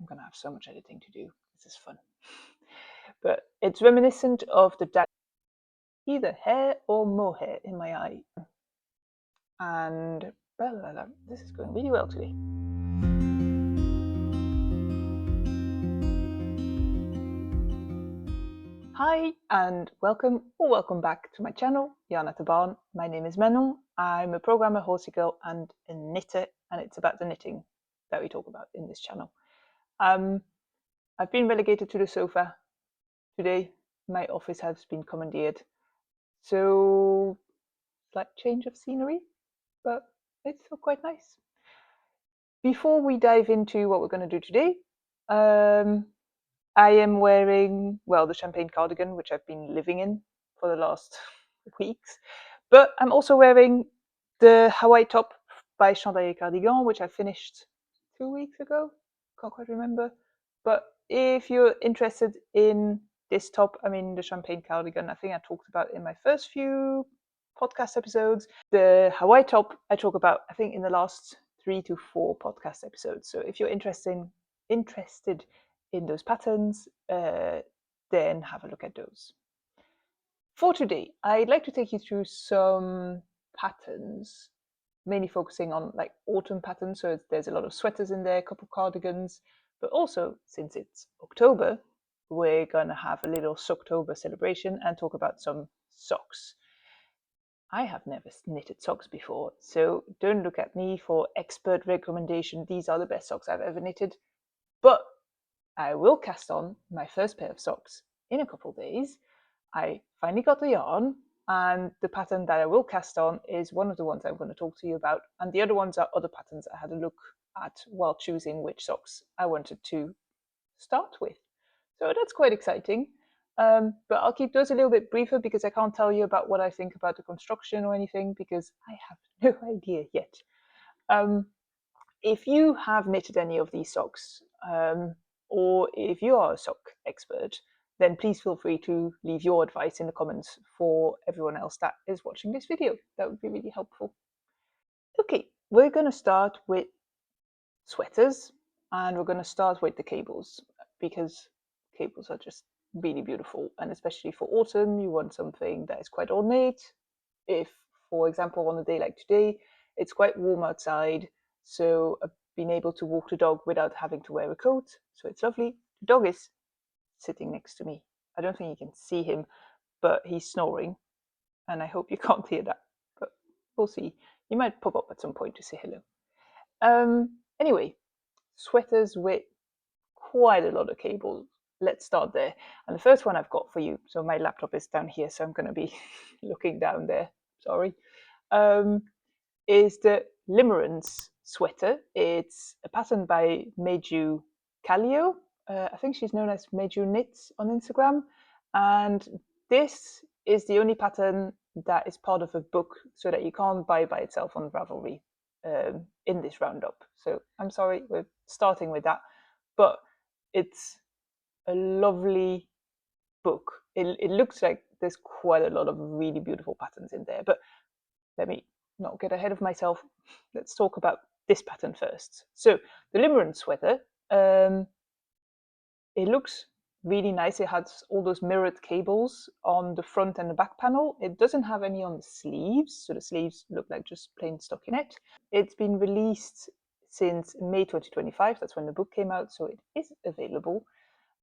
going to have so much editing to do. This is fun. But it's reminiscent of the either hair or mohair in my eye. And this is going really well today. Hi and welcome back to my channel, Jan at the Barn. My name is Manon. I'm a programmer, horsey girl and a knitter, and it's about the knitting that we talk about in this channel. I've been relegated to the sofa today. My office has been commandeered, so slight change of scenery, but it's still quite nice. Before we dive into what we're going to do today, I am wearing, well, the champagne cardigan, which I've been living in for the last weeks. But I'm also wearing the Hawaii top by Ipazia Cardi, which I finished 2 weeks ago. Can't quite remember. But if you're interested in this top, I mean, the champagne cardigan, I think I talked about in my first few podcast episodes. The Hawaii top, I talk about, I think, in the last 3 to 4 podcast episodes. So if you're interested in those patterns, then have a look at those. For today, I'd like to take you through some patterns, mainly focusing on like autumn patterns. So there's a lot of sweaters in there, a couple cardigans, but also since it's October, we're going to have a little Socktober celebration and talk about some socks. I have never knitted socks before, so don't look at me for expert recommendation. These are the best socks I've ever knitted, but I will cast on my first pair of socks in a couple of days. I finally got the yarn, and the pattern that I will cast on is one of the ones I'm going to talk to you about, and the other ones are other patterns I had a look at while choosing which socks I wanted to start with. So that's quite exciting, but I'll keep those a little bit briefer because I can't tell you about what I think about the construction or anything because I have no idea yet. If you have knitted any of these socks, or if you are a sock expert, then please feel free to leave your advice in the comments for everyone else that is watching this video. That would be really helpful. Okay, we're going to start with sweaters, and we're going to start with the cables because cables are just really beautiful, and especially for autumn, you want something that is quite ornate. If, for example, on a day like today, it's quite warm outside, so I've been able to walk the dog without having to wear a coat, so it's lovely. The dog is sitting next to me. I don't think you can see him, but he's snoring, and I hope you can't hear that, but we'll see. You might pop up at some point to say hello. Anyway, sweaters with quite a lot of cables. Let's start there. And the first one I've got for you, so my laptop is down here, so I'm going to be looking down there, sorry, is the Limerence sweater. It's a pattern by Meiju Kallio. I think she's known as Meiju Knits on Instagram. And this is the only pattern that is part of a book so that you can't buy by itself on Ravelry in this roundup. So I'm sorry, we're starting with that. But it's a lovely book. It looks like there's quite a lot of really beautiful patterns in there. But let me not get ahead of myself. Let's talk about this pattern first. So the Limerence sweater, it looks really nice. It has all those mirrored cables on the front and the back panel. It doesn't have any on the sleeves, so the sleeves look like just plain stockinette. It's been released since May 2025. That's when the book came out, so it is available.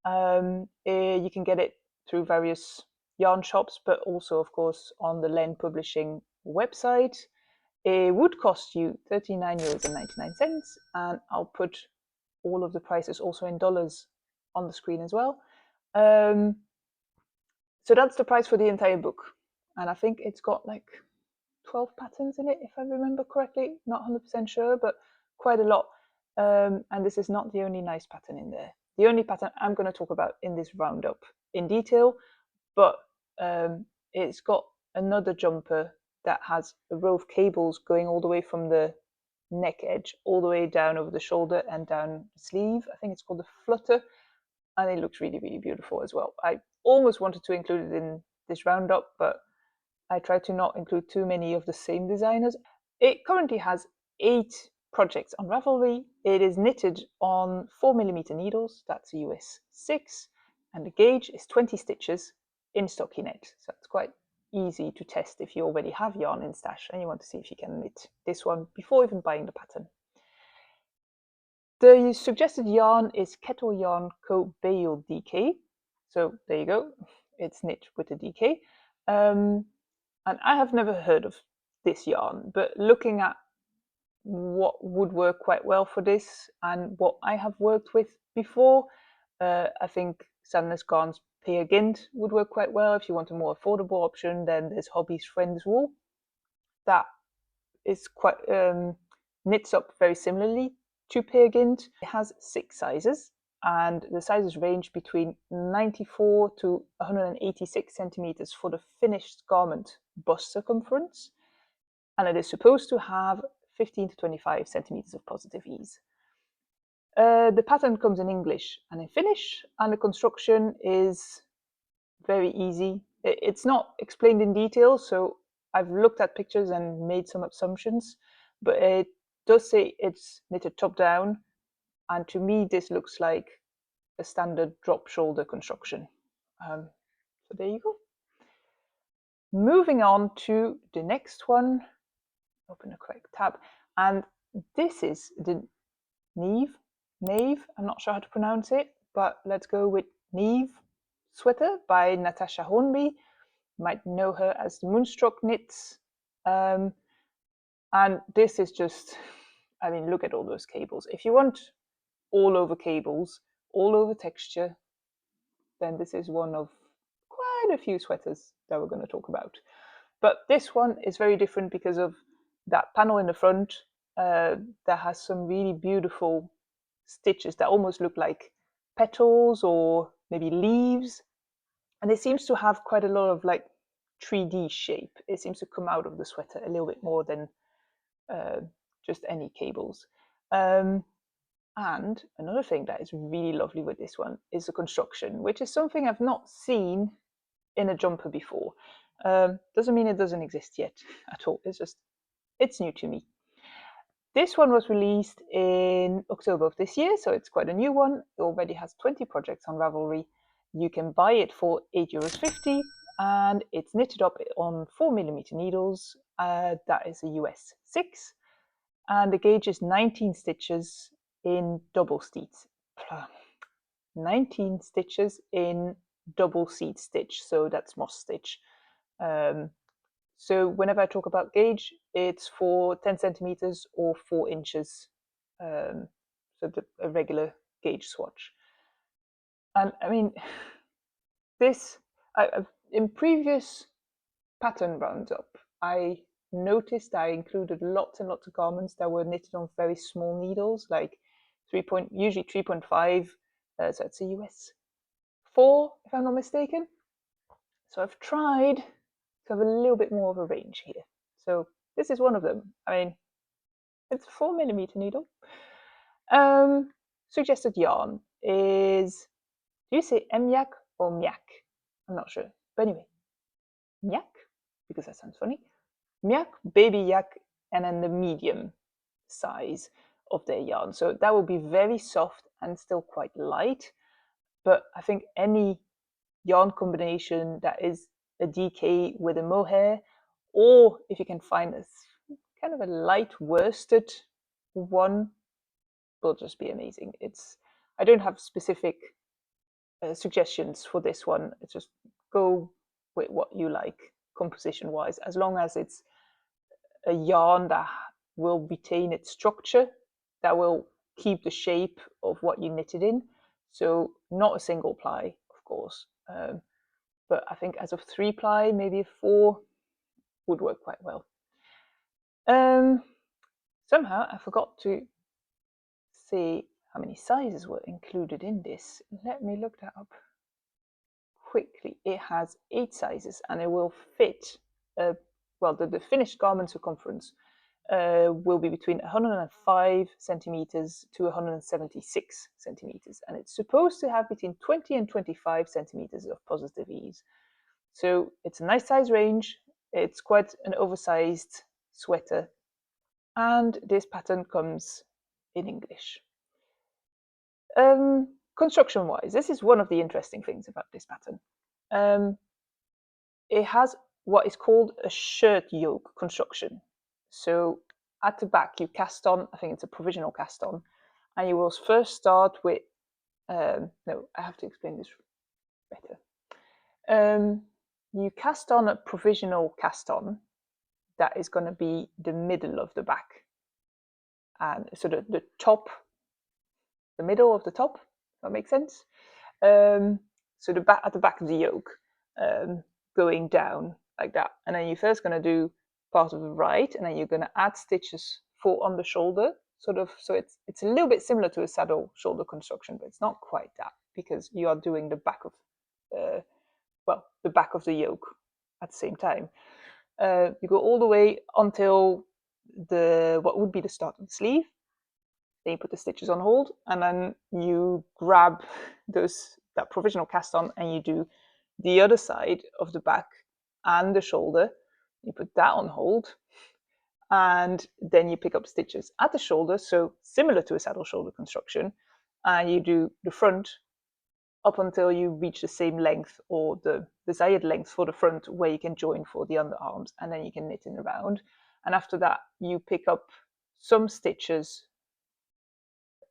You can get it through various yarn shops, but also, of course, on the Laine Publishing website. It would cost you €39.99, and I'll put all of the prices also in dollars on the screen as well. So that's the price for the entire book, and I think it's got like 12 patterns in it, if I remember correctly. Not 100% sure, but quite a lot. And this is not the only nice pattern in there. The only pattern I'm going to talk about in this roundup in detail, but it's got another jumper that has a row of cables going all the way from the neck edge all the way down over the shoulder and down the sleeve. I think it's called the flutter, and it looks really, really beautiful as well. I almost wanted to include it in this roundup, but I tried to not include too many of the same designers. It currently has 8 projects on Ravelry. It is knitted on 4mm needles, that's a US 6, and the gauge is 20 stitches in stockinette. So it's quite easy to test if you already have yarn in stash and you want to see if you can knit this one before even buying the pattern. The suggested yarn is Kettle Yarn Co. Bale DK. So there you go, it's knit with a DK. And I have never heard of this yarn, but looking at what would work quite well for this and what I have worked with before, I think Sanna's Garn's Peer Gynt would work quite well. If you want a more affordable option, then there's Hobby's Friends Wool. That is quite knits up very similarly to Peer Gynt. It has 6 sizes, and the sizes range between 94 to 186 centimeters for the finished garment bust circumference, and it is supposed to have 15 to 25 centimeters of positive ease. The pattern comes in English and in Finnish, and the construction is very easy. It's not explained in detail, so I've looked at pictures and made some assumptions, but it does say it's knitted top down, and to me this looks like a standard drop shoulder construction. So there you go. Moving on to the next one, open a correct tab, and this is the Neive, I'm not sure how to pronounce it, but let's go with Neive Sweater by Natasja Hornby. You might know her as the Moonstruck knits. And this is just, I mean, look at all those cables. If you want all over cables, all over texture, then this is one of quite a few sweaters that we're going to talk about. But this one is very different because of that panel in the front that has some really beautiful stitches that almost look like petals or maybe leaves, and it seems to have quite a lot of like 3D shape. It seems to come out of the sweater a little bit more than just any cables. And another thing that is really lovely with this one is the construction, which is something I've not seen in a jumper before. Doesn't mean it doesn't exist yet at all. It's new to me. This one was released in October of this year, so it's quite a new one. It already has 20 projects on Ravelry. You can buy it for €8.50, and it's knitted up on 4mm needles. That is a US 6, and the gauge is 19 stitches in double seats. 19 stitches in double seat stitch, so that's moss stitch. So whenever I talk about gauge, it's for 10 centimeters or 4 inches, so a regular gauge swatch. And I mean, this, in previous pattern roundup, I noticed I included lots and lots of garments that were knitted on very small needles, like usually 3.5, so it's a US 4, if I'm not mistaken. So I've tried to have a little bit more of a range here. So this is one of them. I mean, it's a 4mm needle. Suggested yarn is, do you say emyak or myak? I'm not sure. But anyway, myak, because that sounds funny. Myak, baby yak, and then the medium size of their yarn. So that will be very soft and still quite light. But I think any yarn combination that is a DK with a mohair, or if you can find a kind of a light worsted one, will just be amazing. I don't have specific suggestions for this one. It's just go with what you like composition wise, as long as it's a yarn that will retain its structure, that will keep the shape of what you knitted in. So not a single ply, of course. But I think as of 3 ply, maybe a 4 would work quite well. Somehow I forgot to say how many sizes were included in this. Let me look that up quickly. It has 8 sizes, and it will fit, well, the finished garment circumference will be between 105 centimeters to 176 centimeters, and it's supposed to have between 20 and 25 centimeters of positive ease. So it's a nice size range. It's quite an oversized sweater, and this pattern comes in English. Construction-wise, this is one of the interesting things about this pattern. It has what is called a shirt yoke construction. So at the back you cast on, I think it's a provisional cast on, and you will first start with, no, I have to explain this better. You cast on a provisional cast on that is going to be the middle of the back. And so the top, the middle of the top, that makes sense? So the back, at the back of the yoke, going down like that. And then you're first going to do part of the right, and then you're going to add stitches for on the shoulder, sort of. So it's a little bit similar to a saddle shoulder construction, but it's not quite that, because you are doing the back of, the back of the yoke at the same time. You go all the way until what would be the start of the sleeve. Then you put the stitches on hold, and then you grab that provisional cast on, and you do the other side of the back and the shoulder. You put that on hold, and then you pick up stitches at the shoulder, so similar to a saddle shoulder construction, and you do the front up until you reach the same length or the desired length for the front, where you can join for the underarms, and then you can knit in around. And after that, you pick up some stitches,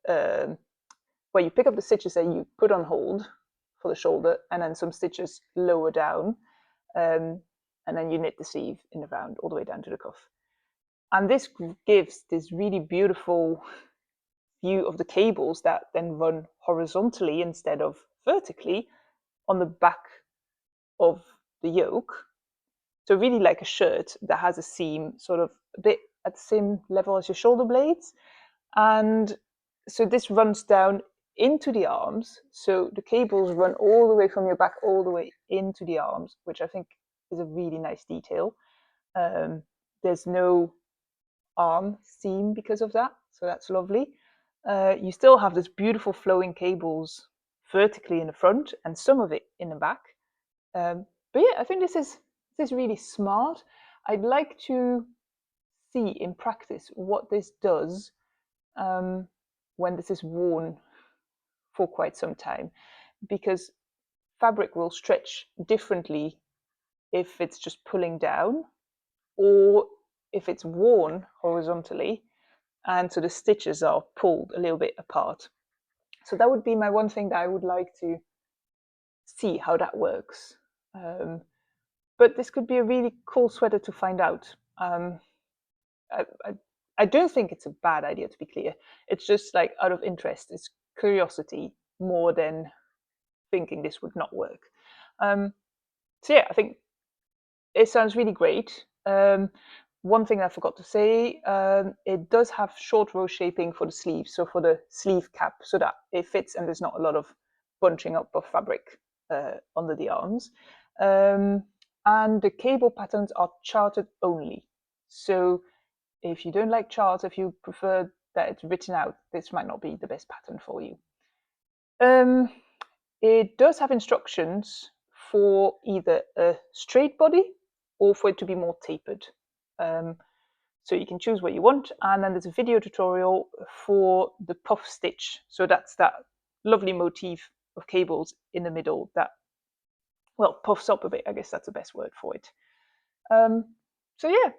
where you pick up the stitches that you put on hold for the shoulder, and then some stitches lower down, and then you knit the sleeve in the round all the way down to the cuff. And this gives this really beautiful view of the cables that then run horizontally instead of vertically on the back of the yoke. So really like a shirt that has a seam sort of a bit at the same level as your shoulder blades. And so this runs down into the arms. So the cables run all the way from your back all the way into the arms, which I think is a really nice detail. There's no arm seam because of that, so that's lovely. You still have this beautiful flowing cables vertically in the front and some of it in the back. But yeah, I think this is really smart. I'd like to see in practice what this does when this is worn for quite some time, because fabric will stretch differently if it's just pulling down or if it's worn horizontally, and so the stitches are pulled a little bit apart. So that would be my one thing that I would like to see how that works. But this could be a really cool sweater to find out. I don't think it's a bad idea, to be clear. It's just like out of interest, it's curiosity more than thinking this would not work. So yeah, I think it sounds really great. One thing I forgot to say, it does have short row shaping for the sleeve, so for the sleeve cap, so that it fits and there's not a lot of bunching up of fabric under the arms. And the cable patterns are charted only. So if you don't like charts, if you prefer that it's written out, this might not be the best pattern for you. It does have instructions for either a straight body or for it to be more tapered. So you can choose what you want, and then there's a video tutorial for the puff stitch. So that's that lovely motif of cables in the middle that, well, puffs up a bit. I guess that's the best word for it. So yeah,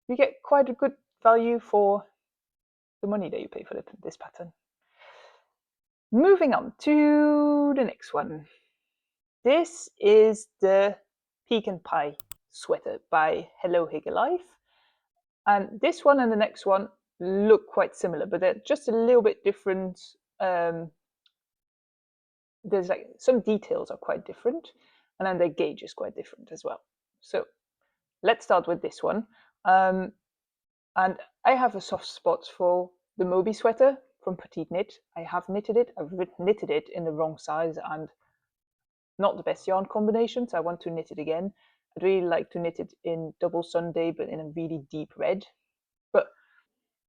you get quite a good value for the money that you pay for this pattern. Moving on to the next one. This is the Pecan Pie Sweater by Hello Hygge Life. And this one and the next one look quite similar, but they're just a little bit different. There's like some details are quite different, and then their gauge is quite different as well. So let's start with this one. And I have a soft spot for the Moby sweater from Petite Knit. I have knitted it. I've knitted it in the wrong size and not the best yarn combination, so I want to knit it again. I'd really like to knit it in Double Sunday, but in a really deep red. But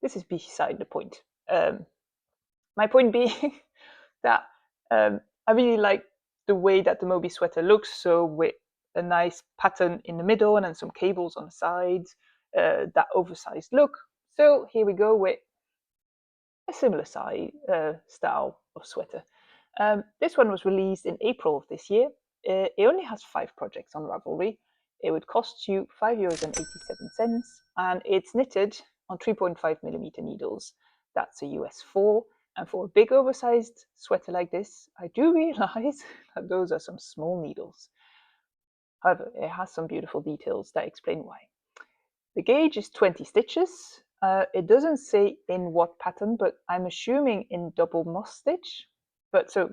this is beside the point. My point being that I really like the way that the Moby sweater looks, so with a nice pattern in the middle and then some cables on the sides, that oversized look. So here we go with a similar style of sweater. This one was released in April of this year. It only has 5 projects on Ravelry. It would cost you €5.87, and it's knitted on 3.5mm needles. That's a US 4. And for a big oversized sweater like this, I do realize that those are some small needles. However, it has some beautiful details that explain why. The gauge is 20 stitches. It doesn't say in what pattern, but I'm assuming in double moss stitch. But so,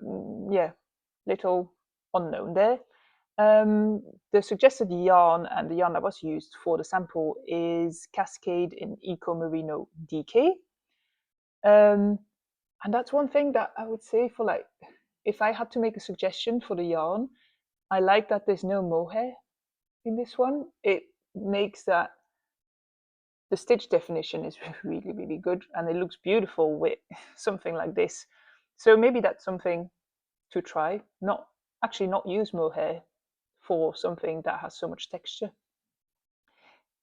yeah, little unknown there. The suggested yarn, and the yarn that was used for the sample, is Cascade in Eco Merino DK. And that's one thing that I would say for, like, if I had to make a suggestion for the yarn, I like that there's no mohair in this one. It makes that the stitch definition is really, really good, and it looks beautiful with something like this. So maybe that's something to try. Not use mohair for something that has so much texture.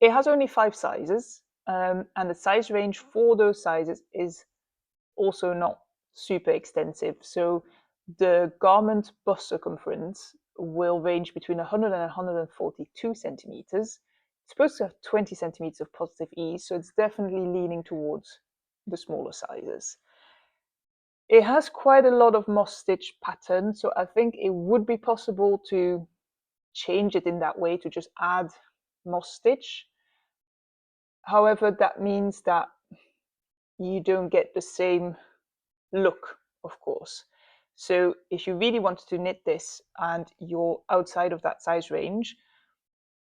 It has only 5 sizes, and the size range for those sizes is also not super extensive. So the garment bust circumference will range between 100 and 142 centimeters. It's supposed to have 20 centimeters of positive ease, so it's definitely leaning towards the smaller sizes. It has quite a lot of moss stitch pattern, so I think it would be possible to change it in that way, to just add moss stitch. However, that means that you don't get the same look, of course. So if you really wanted to knit this and you're outside of that size range,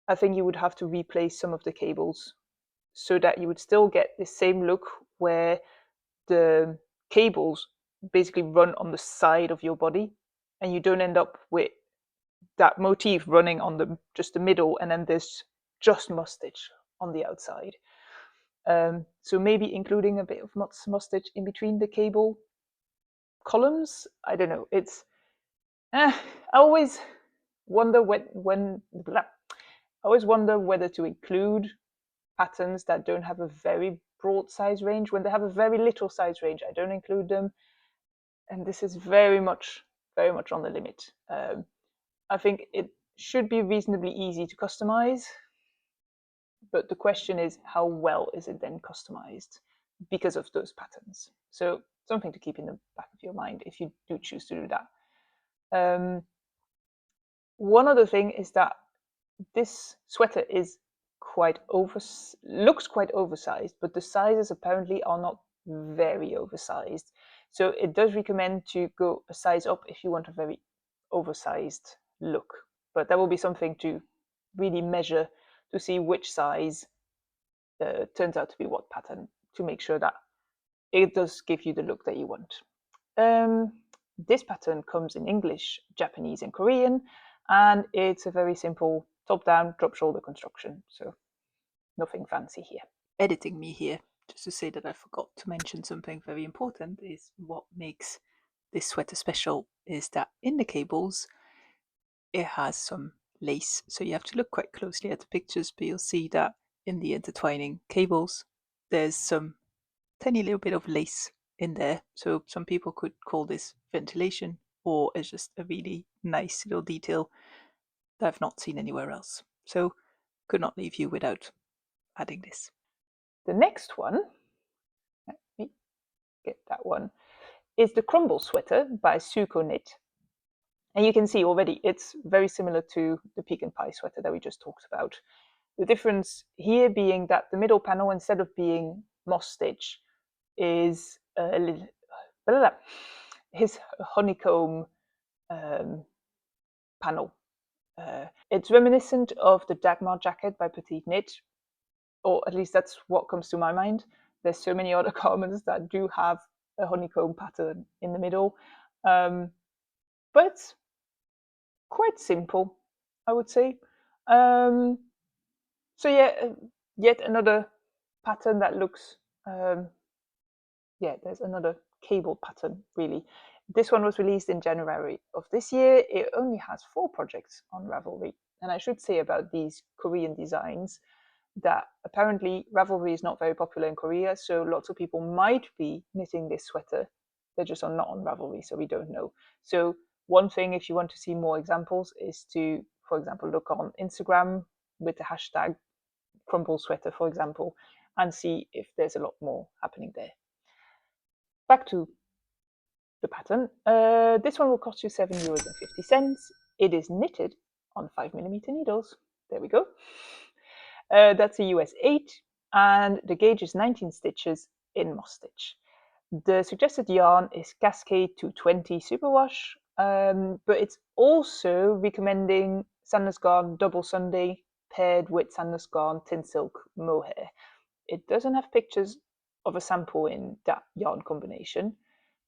I think you would have to replace some of the cables so that you would still get the same look where the cables basically run on the side of your body, and you don't end up with that motif running on just the middle, and then there's just moss stitch on the outside. So maybe including a bit of moss stitch in between the cable columns. I don't know. It's I always wonder whether to include patterns that don't have a very broad size range. When they have a very little size range, I don't include them. And this is very much on the limit. I think it should be reasonably easy to customize, but the question is, how well is it then customized because of those patterns? So something to keep in the back of your mind if you do choose to do that. One other thing is that this sweater is looks quite oversized, but the sizes apparently are not very oversized. So it does recommend to go a size up if you want a very oversized look. But that will be something to really measure to see which size turns out to be what pattern, to make sure that it does give you the look that you want. This pattern comes in English, Japanese, and Korean, and it's a very simple top-down, drop-shoulder construction, so nothing fancy here. Editing me here, just to say that I forgot to mention something very important, is what makes this sweater special is that in the cables, it has some lace. So you have to look quite closely at the pictures, but you'll see that in the intertwining cables, there's some tiny little bit of lace in there. So some people could call this ventilation, or it's just a really nice little detail that I've not seen anywhere else. So could not leave you without adding this. The next one, let me get that one, is the Crumble Sweater by Suuko Knit. And you can see already it's very similar to the Pecan Pie Sweater that we just talked about. The difference here being that the middle panel, instead of being moss stitch, is a honeycomb panel. It's reminiscent of the Dagmar Jacket by Petite Knit, or at least that's what comes to my mind. There's so many other garments that do have a honeycomb pattern in the middle, but quite simple, I would say. So yeah, yet another pattern that looks, there's another cable pattern, really. This one was released in January of this year. It only has 4 projects on Ravelry. And I should say about these Korean designs that apparently Ravelry is not very popular in Korea, so lots of people might be knitting this sweater. They just are not on Ravelry, so we don't know. So one thing, if you want to see more examples, is to, for example, look on Instagram with the hashtag Crumble Sweater, for example, and see if there's a lot more happening there. Back to the pattern. This one will cost you €7.50. It is knitted on 5mm needles. There we go. That's a US 8, and the gauge is 19 stitches in moss stitch. The suggested yarn is Cascade 220 Superwash, but it's also recommending Sanna's Garn Double Sunday paired with Sanna's Garn Tin Silk Mohair. It doesn't have pictures of a sample in that yarn combination,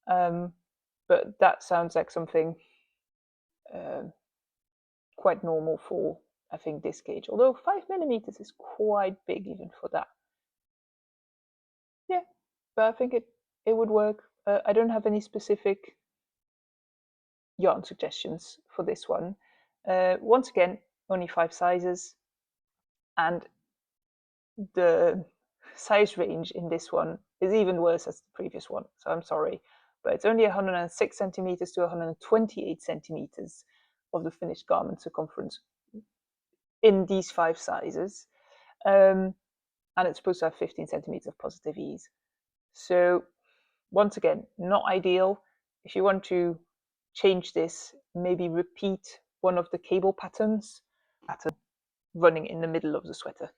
but that sounds like something quite normal for, I think, this gauge, although 5mm is quite big even for that. Yeah, but I think it would work. I don't have any specific yarn suggestions for this one. Once again, only 5 sizes, and the size range in this one is even worse as the previous one, so I'm sorry, but it's only 106 centimeters to 128 centimeters of the finished garment circumference in these 5 sizes, and it's supposed to have 15 centimeters of positive ease. So once again, not ideal. If you want to change this, maybe repeat one of the cable patterns. Pattern running in the middle of the sweater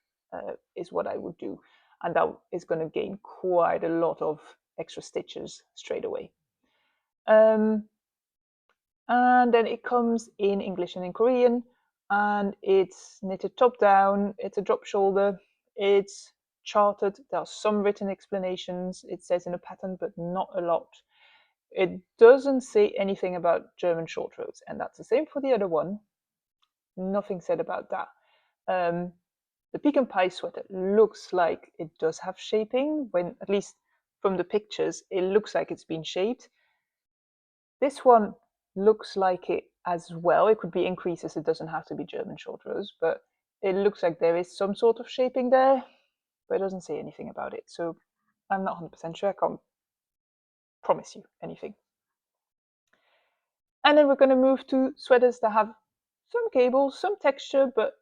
is what I would do, and that is going to gain quite a lot of extra stitches straight away. And then it comes in English and in Korean, and it's knitted top down, it's a drop shoulder, it's charted, there are some written explanations, it says in a pattern, but not a lot. It doesn't say anything about German short rows, and that's the same for the other one. Nothing said about that. The Pecan Pie Sweater looks like it does have shaping, when, at least from the pictures, it looks like it's been shaped. This one looks like it as well. It could be increases, it doesn't have to be German short rows, but it looks like there is some sort of shaping there, but it doesn't say anything about it. So I'm not 100% sure, I can't promise you anything. And then we're going to move to sweaters that have some cables, some texture, but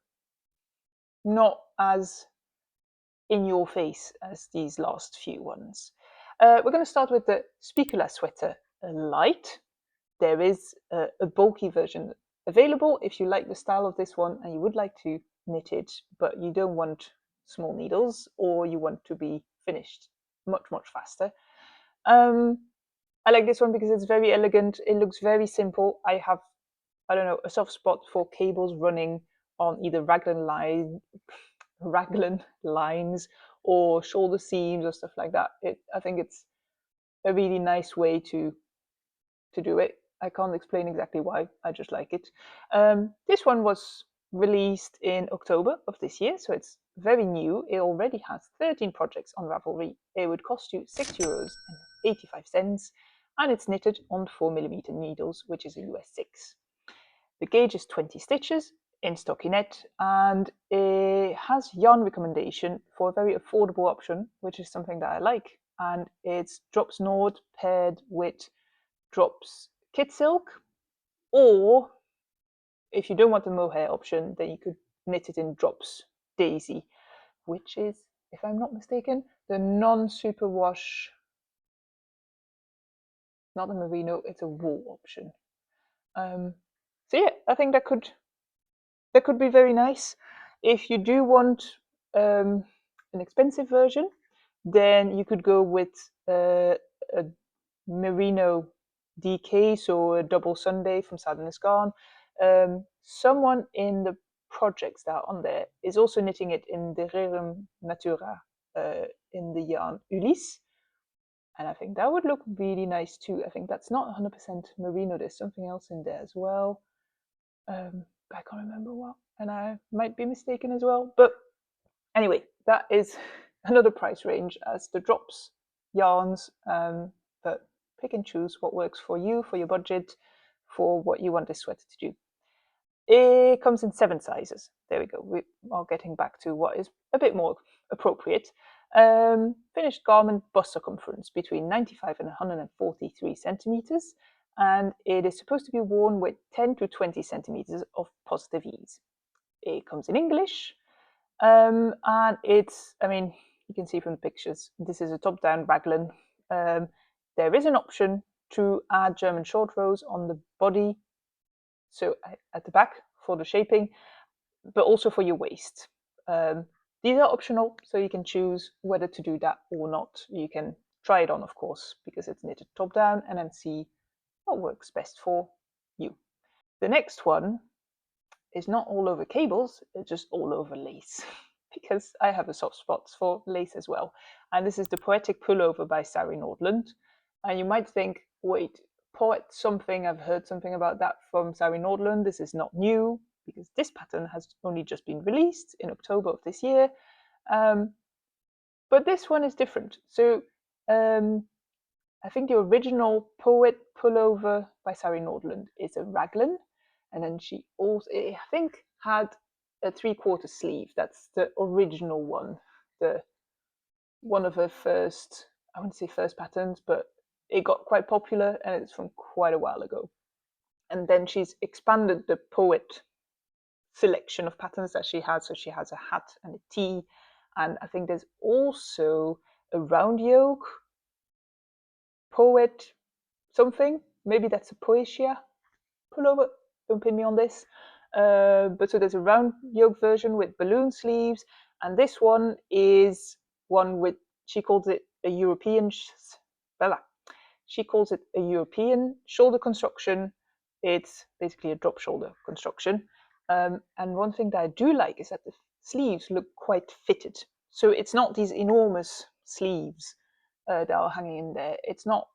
not as in your face as these last few ones. We're going to start with the Spicula Sweater Light. There is a bulky version available if you like the style of this one and you would like to knit it, but you don't want small needles, or you want to be finished much, much faster. I like this one because it's very elegant. It looks very simple. I have, I don't know, a soft spot for cables running on either raglan lines or shoulder seams or stuff like that. I think it's a really nice way to do it. I can't explain exactly why, I just like it. This one was released in October of this year, so it's very new. It already has 13 projects on Ravelry. It would cost you €6.85, and it's knitted on 4mm needles, which is a US 6. The gauge is 20 stitches in stockinette, and it has yarn recommendation for a very affordable option, which is something that I like. And it's Drops Nord paired with Drops Kit Silk, or if you don't want the mohair option, then you could knit it in Drops Daisy, which is, if I'm not mistaken, the non-superwash, not the merino, it's a wool option. So yeah, I think that could be very nice. If you do want an expensive version, then you could go with a merino DK, so a double Sunday from Sanna's Garn. Someone in the projects that are on there is also knitting it in the Rerum Natura in the yarn Ulysse, and I think that would look really nice too. I think that's not 100% merino, there's something else in there as well. I can't remember what, and I might be mistaken as well. But anyway, that is another price range as the Drops yarns, but pick and choose what works for you, for your budget, for what you want this sweater to do. It comes in 7 sizes. There we go. We are getting back to what is a bit more appropriate. Finished garment bust circumference between 95 and 143 centimeters, and it is supposed to be worn with 10 to 20 centimeters of positive ease. It comes in English, and it's, I mean, you can see from the pictures, this is a top-down raglan. There is an option to add German short rows on the body, so at the back for the shaping, but also for your waist. These are optional, so you can choose whether to do that or not. You can try it on, of course, because it's knitted top down, and then see what works best for you. The next one is not all over cables, it's just all over lace, because I have a soft spot for lace as well. And this is the Poetic Pullover by Sari Nordlund. And you might think, wait, poet something, I've heard something about that from Sari Nordlund. This is not new, because this pattern has only just been released in October of this year. But this one is different. So I think the original Poet Pullover by Sari Nordlund is a raglan. And then she also, I think, had a 3/4 sleeve. That's the original one. The one of her first, I wouldn't say first patterns, but it got quite popular, and it's from quite a while ago. And then she's expanded the Poet selection of patterns that she has. So she has a hat and a tee, and I think there's also a round yoke Poet something. Maybe that's a Poesia pullover. Don't pin me on this. But so there's a round yoke version with balloon sleeves, and this one is one with, she calls it a European, she calls it a European shoulder construction. It's basically a drop shoulder construction. And one thing that I do like is that the sleeves look quite fitted. So it's not these enormous sleeves that are hanging in there. It's not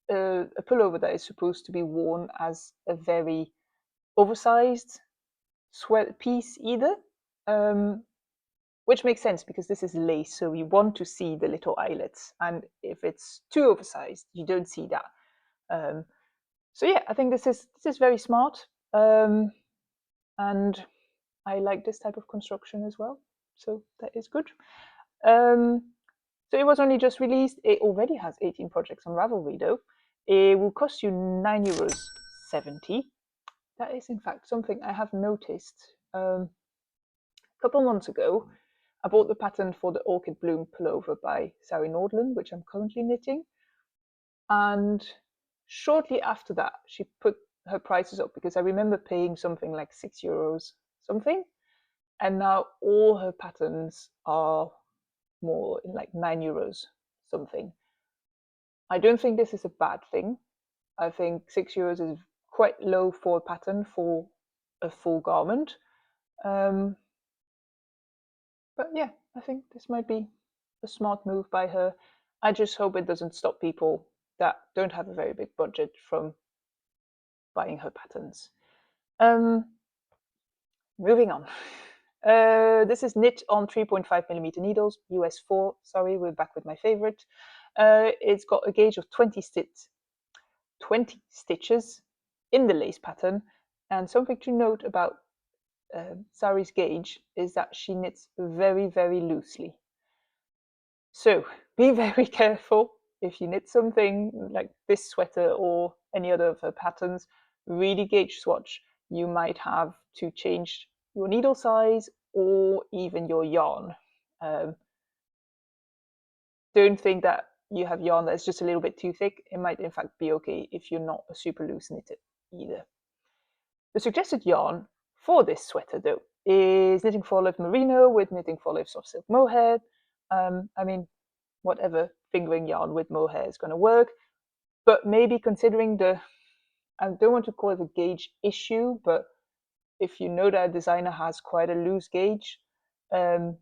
a pullover that is supposed to be worn as a very oversized sweat piece either, which makes sense because this is lace, so you want to see the little eyelets, and if it's too oversized, you don't see that. So yeah, I think this is very smart, and I like this type of construction as well, so that is good. So it was only just released. It already has 18 projects on Ravelry though. It will cost you €9.70. That is in fact something I have noticed. A couple months ago, I bought the pattern for the Orchid Bloom pullover by Sari Nordlund, which I'm currently knitting. And shortly after that, she put her prices up because I remember paying something like €6 something. And now all her patterns are more in like €9 something. I don't think this is a bad thing. I think €6 is quite low for a pattern for a full garment. But yeah, I think this might be a smart move by her. I just hope it doesn't stop people that don't have a very big budget from buying her patterns. Moving on. This is knit on 3.5mm needles, US 4. Sorry, we're back with my favorite. It's got a gauge of 20 stitches in the lace pattern. And something to note about Sari's gauge is that she knits very, very loosely. So be very careful if you knit something like this sweater or any other of her patterns. Really gauge swatch. You might have to change your needle size or even your yarn. Don't think that you have yarn that's just a little bit too thick. It might in fact be okay if you're not a super loose knitter either. The suggested yarn for this sweater though is knitting for olive merino with knitting for olive soft silk mohair. I mean, whatever fingering yarn with mohair is going to work, but maybe considering the, I don't want to call it a gauge issue, but if you know that a designer has quite a loose gauge, then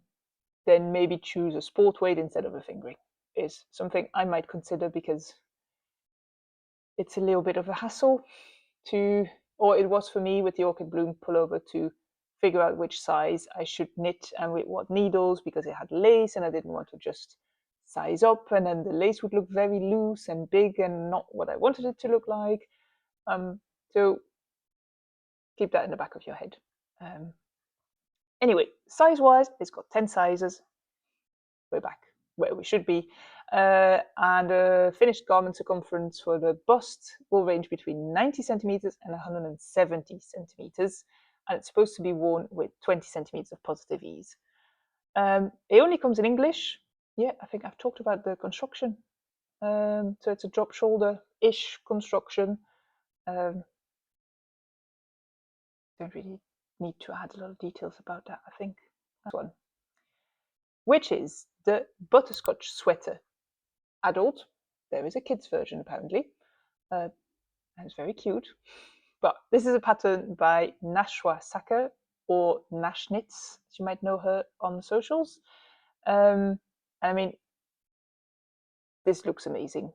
maybe choose a sport weight instead of a fingering is something I might consider, because it's a little bit of a hassle to, or it was for me with the Orchid Bloom pullover, to figure out which size I should knit and with what needles, because it had lace and I didn't want to just size up and then the lace would look very loose and big and not what I wanted it to look like. So keep that in the back of your head. Anyway, size-wise, it's got 10 sizes. We're back where we should be. And the finished garment circumference for the bust will range between 90 centimeters and 170 centimeters. And it's supposed to be worn with 20 centimeters of positive ease. It only comes in English. Yeah, I think I've talked about the construction. So it's a drop shoulder-ish construction. Don't really need to add a lot of details about that, I think. That's one. Which is the Butterscotch Sweater. Adult. There is a kids version, apparently. And it's very cute. But this is a pattern by Nashwa Sakr, or NashKnits, as you might know her on the socials. I mean, this looks amazing.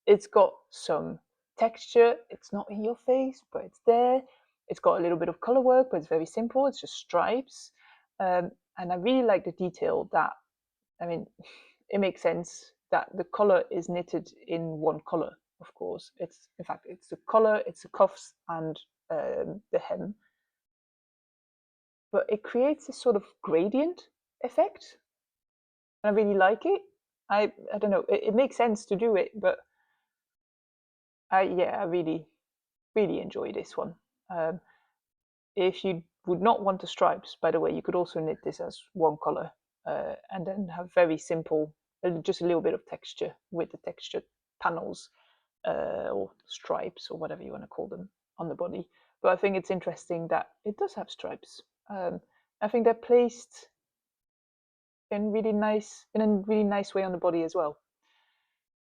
It's got some texture. It's not in your face, but it's there. It's got a little bit of color work, but it's very simple. It's just stripes. And I really like the detail that, I mean, it makes sense that the collar is knitted in one color, of course. It's, in fact, it's the collar, it's the cuffs, and the hem. But it creates this sort of gradient effect. And I really like it. I don't know, it makes sense to do it, but I really enjoy this one. If you would not want the stripes, by the way, you could also knit this as one color and then have very simple, just a little bit of texture with the textured panels or stripes or whatever you want to call them on the body. But I think it's interesting that it does have stripes. I think they're placed in a really nice way on the body as well.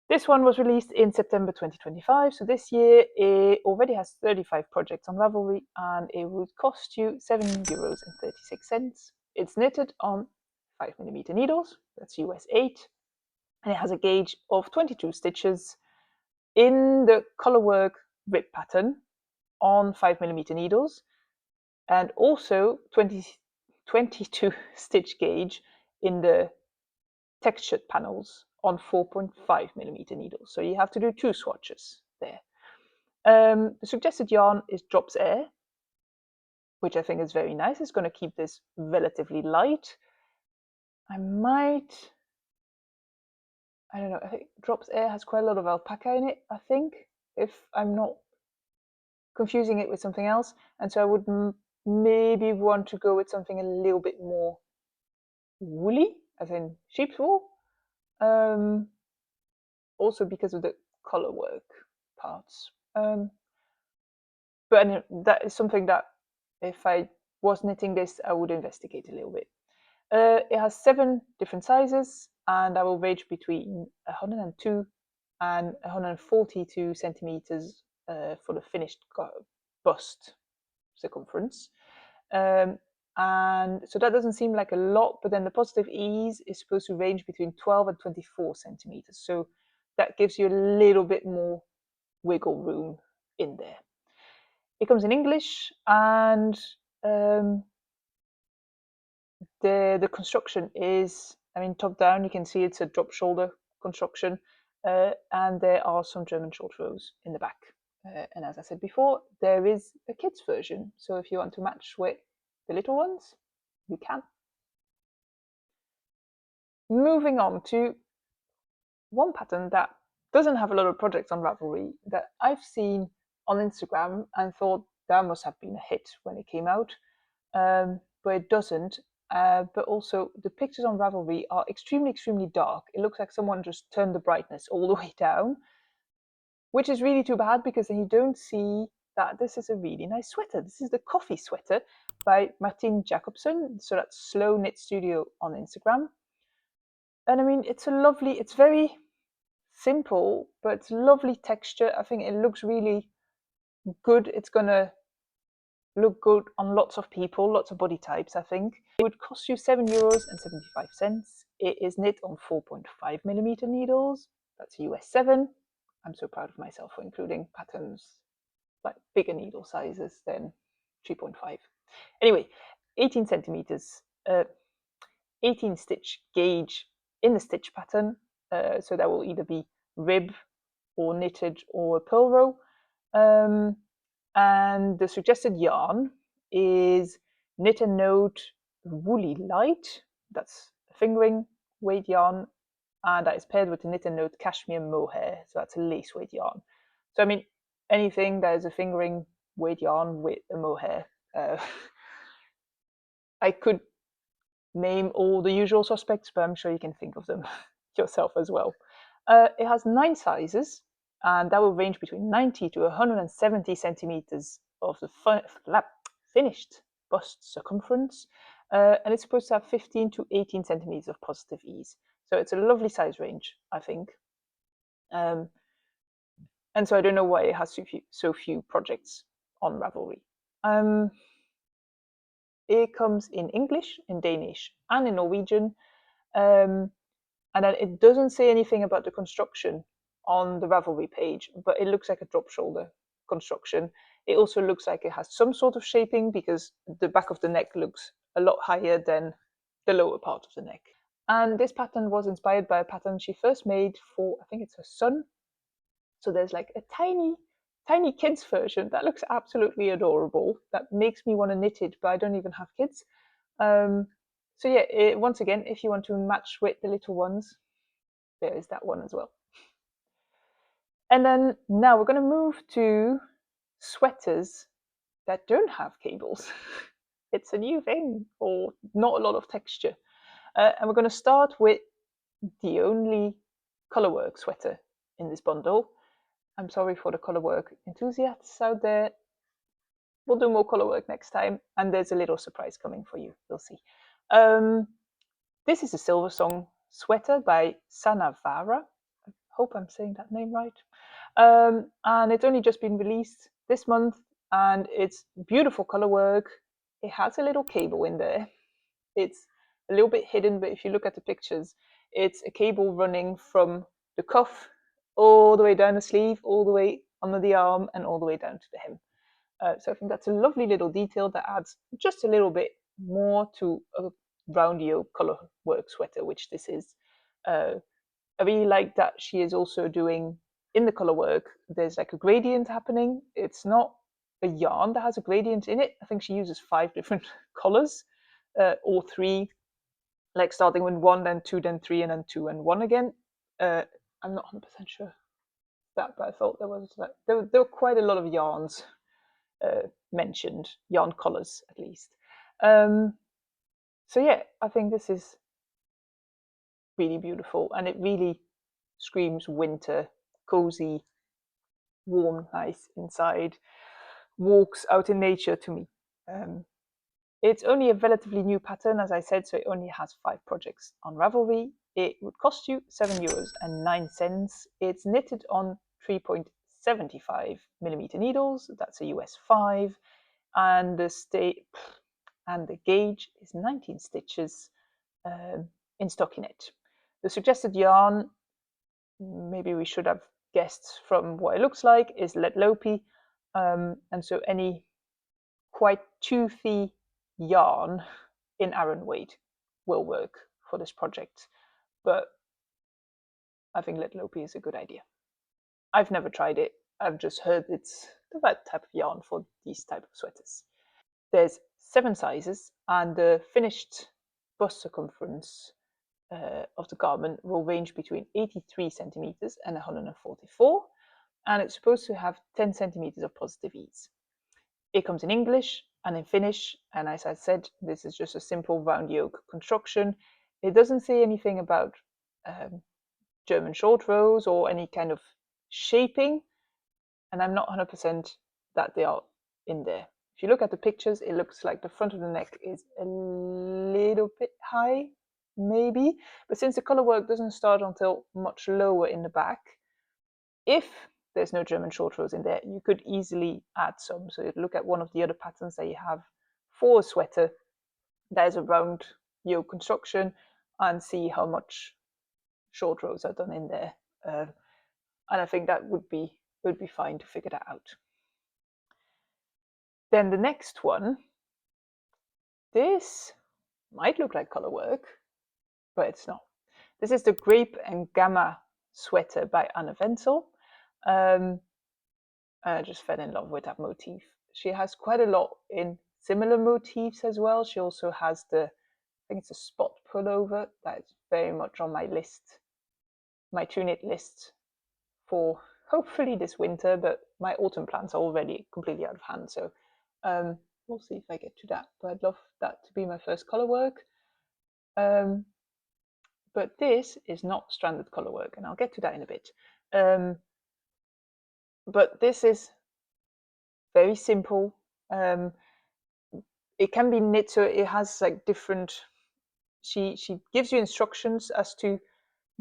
This one was released in September 2025, so this year it already has 35 projects on Ravelry, and it would cost you €7.36. It's knitted on 5mm needles, that's US 8, and it has a gauge of 22 stitches in the colorwork rib pattern on 5mm needles, and also 22 stitch gauge in the textured panels on 4.5mm needles. So you have to do 2 swatches there. The suggested yarn is Drops Air, which I think is very nice. It's going to keep this relatively light. I don't know, I think Drops Air has quite a lot of alpaca in it, I think, if I'm not confusing it with something else. And so I would maybe want to go with something a little bit more woolly, as in sheep's wool. Also because of the color work parts. But that is something that if I was knitting this, I would investigate a little bit. It has 7 different sizes, and I will range between 102 and 142 centimeters for the finished bust circumference. And so that doesn't seem like a lot, but then the positive ease is supposed to range between 12 and 24 centimeters. So that gives you a little bit more wiggle room in there. It comes in English, and the construction is, I mean, top down, you can see it's a drop shoulder construction, and there are some German short rows in the back. And as I said before, there is a kids version. So if you want to match with the little ones, you can. Moving on to one pattern that doesn't have a lot of projects on Ravelry that I've seen on Instagram and thought that must have been a hit when it came out, but it doesn't. But also the pictures on Ravelry are extremely dark. It looks like someone just turned the brightness all the way down, which is really too bad, because then you don't see that this is a really nice sweater. This is the Coffee Sweater by Martine Jacobsen, so that's Slow Knit Studio on Instagram. And I mean, it's very simple, but it's lovely texture. I think it looks really good. It's gonna look good on lots of people, lots of body types, I think. It would cost you €7.75. It is knit on 4.5mm needles. That's US 7. I'm so proud of myself for including patterns like bigger needle sizes than 3.5. Anyway, 18 centimeters, 18 stitch gauge in the stitch pattern. So that will either be rib or knitted or a purl row. And the suggested yarn is Knit and Note Woolly Light. That's a fingering weight yarn, and that is paired with the Knit and Note Cashmere Mohair. So that's a lace weight yarn. So I mean, anything that is a fingering weight yarn with a mohair. I could name all the usual suspects, but I'm sure you can think of them yourself as well. It has 9 sizes, and that will range between 90 to 170 centimeters of the finished bust circumference, and it's supposed to have 15 to 18 centimeters of positive ease. So it's a lovely size range, I think. And so I don't know why it has so few projects on Ravelry. It comes in English, in Danish, and in Norwegian. And then it doesn't say anything about the construction on the Ravelry page, but it looks like a drop shoulder construction. It also looks like it has some sort of shaping because the back of the neck looks a lot higher than the lower part of the neck. And this pattern was inspired by a pattern she first made for, I think it's her son. So there's like a tiny kids version that looks absolutely adorable. That makes me want to knit it, but I don't even have kids. So yeah, once again, if you want to match with the little ones, there is that one as well. And then now we're going to move to sweaters that don't have cables. It's a new thing, or not a lot of texture. And we're going to start with the only colorwork sweater in this bundle. I'm sorry for the colorwork enthusiasts out there. We'll do more colorwork next time, and there's a little surprise coming for you. You'll see. This is a Silversong Sweater by Sanna. I hope I'm saying that name right. And it's only just been released this month, and it's beautiful colorwork. It has a little cable in there. It's a little bit hidden, but if you look at the pictures, it's a cable running from the cuff all the way down the sleeve, all the way under the arm, and all the way down to the hem. So I think that's a lovely little detail that adds just a little bit more to a round yoke color work sweater, which this is. I really like that she is also doing in the color work, there's like a gradient happening. It's not a yarn that has a gradient in it. I think she uses 5 different colors, or 3, like starting with 1, then 2, then 3, and then 2 and 1 again. I'm not 100% sure that, but I thought there was like, there were quite a lot of yarns mentioned, yarn colors at least. So yeah, I think this is really beautiful, and it really screams winter, cozy, warm, nice inside, walks out in nature to me. It's only a relatively new pattern, as I said, so it only has 5 projects on Ravelry. It would cost you €7.09. It's knitted on 3.75mm needles. That's a US 5, and the gauge is 19 stitches in stockinette. The suggested yarn, maybe we should have guessed from what it looks like, is Let Lopi, and so any quite toothy yarn in Aran weight will work for this project, but I think Let Lopi is a good idea. I've never tried it. I've just heard it's the right type of yarn for these type of sweaters. There's 7 sizes, and the finished bust circumference of the garment will range between 83 centimeters and 144, and it's supposed to have 10 centimeters of positive ease. It comes in English and in Finnish, and as I said, this is just a simple round yoke construction. It doesn't say anything about German short rows or any kind of shaping, and I'm not 100% that they are in there. If you look at the pictures, it looks like the front of the neck is a little bit high, maybe, but since the color work doesn't start until much lower in the back, if there's no German short rows in there, you could easily add some. So you look at one of the other patterns that you have for a sweater that is a round yoke construction and see how much short rows are done in there. And I think that would be fine to figure that out. Then the next one, this might look like color work, but it's not. This is the Grape and Gramma sweater by Anne Wenzel. I just fell in love with that motif. She has quite a lot in similar motifs as well. She also has I think it's a spot pullover that is very much on my list, my to-knit list for hopefully this winter, but my autumn plans are already completely out of hand, so we'll see if I get to that. But I'd love that to be my first color work. But this is not stranded color work, and I'll get to that in a bit. But this is very simple. It can be knit, so it has like different. She gives you instructions as to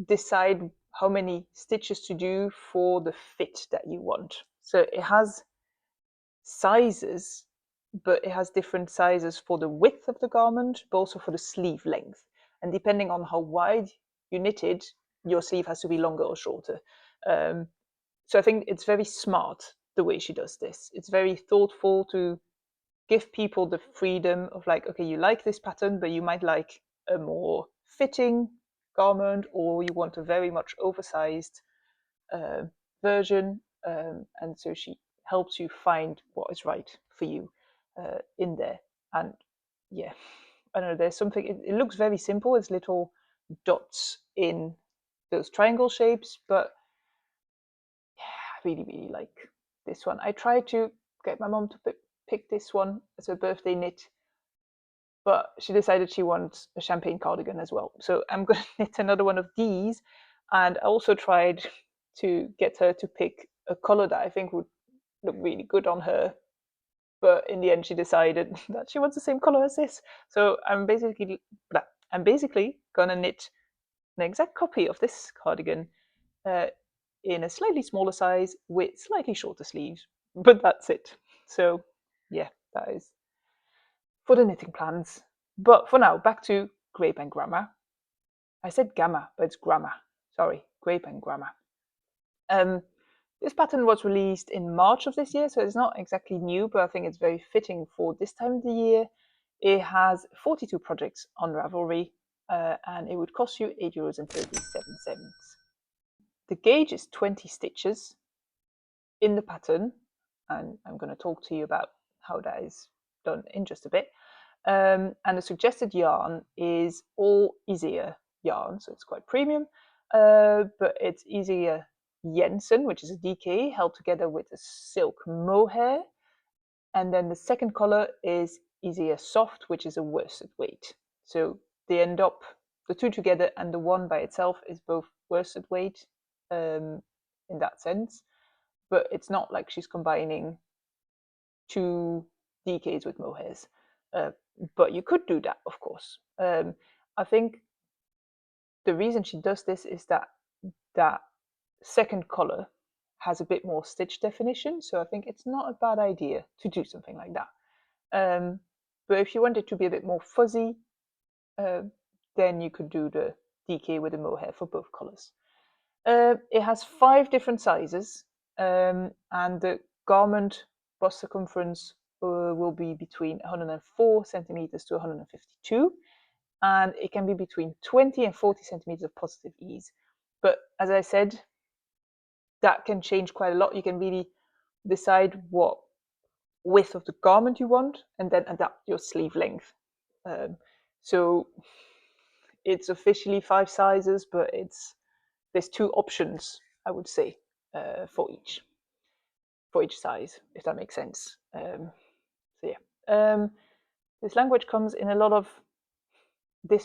decide how many stitches to do for the fit that you want. So it has sizes, but it has different sizes for the width of the garment, but also for the sleeve length. And depending on how wide you knit it, your sleeve has to be longer or shorter. So I think it's very smart the way she does this. It's very thoughtful to give people the freedom of like, okay, you like this pattern, but you might like a more fitting garment, or you want a very much oversized version. And so she helps you find what is right for you in there. And yeah, I don't know, there's something, it looks very simple. It's little dots in those triangle shapes, but yeah, I really, really like this one. I tried to get my mom to pick this one as her birthday knit, but she decided she wants a champagne cardigan as well. So I'm going to knit another one of these. And I also tried to get her to pick a color that I think would look really good on her. But in the end, she decided that she wants the same color as this. So I'm basically going to knit an exact copy of this cardigan in a slightly smaller size with slightly shorter sleeves. But that's it. So yeah, that is for the knitting plans. But for now, back to Grape and Gramma. I said gamma, but it's Gramma. Sorry, Grape and Gramma. This pattern was released in March of this year, so it's not exactly new, but I think it's very fitting for this time of the year. It has 42 projects on Ravelry, and it would cost you €8.37. The gauge is 20 stitches in the pattern, and I'm going to talk to you about how that is done in just a bit. And the suggested yarn is all Ipazia yarn, so it's quite premium, but it's Ipazia Jensen, which is a DK held together with a silk mohair. And then the second color is Ipazia Soft, which is a worsted weight. So they end up, the two together and the one by itself is both worsted weight in that sense. But it's not like she's combining two DKs with mohairs. But you could do that, of course. I think the reason she does this is that second color has a bit more stitch definition, so I think it's not a bad idea to do something like that. But if you want it to be a bit more fuzzy, then you could do the DK with the mohair for both colors. It has 5 different sizes, and the garment bust circumference will be between 104 centimeters to 152, and it can be between 20 and 40 centimeters of positive ease. But as I said, that can change quite a lot. You can really decide what width of the garment you want and then adapt your sleeve length. So it's officially 5 sizes, but there's 2 options, I would say, for each size, if that makes sense. So yeah, this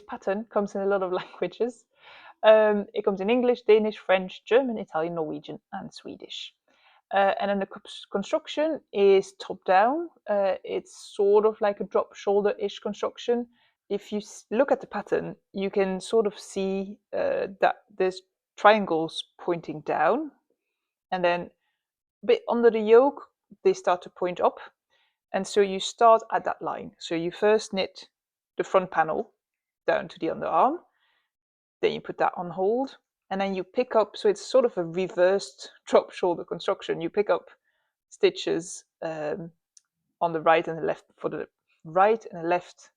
pattern comes in a lot of languages. It comes in English, Danish, French, German, Italian, Norwegian, and Swedish. And then the construction is top down. It's sort of like a drop shoulder-ish construction. If you look at the pattern, you can sort of see that there's triangles pointing down, and then a bit under the yoke, they start to point up. And so you start at that line. So you first knit the front panel down to the underarm, then you put that on hold, and then you pick up, so it's sort of a reversed drop shoulder construction. You pick up stitches on the right and the left, for the right and the left,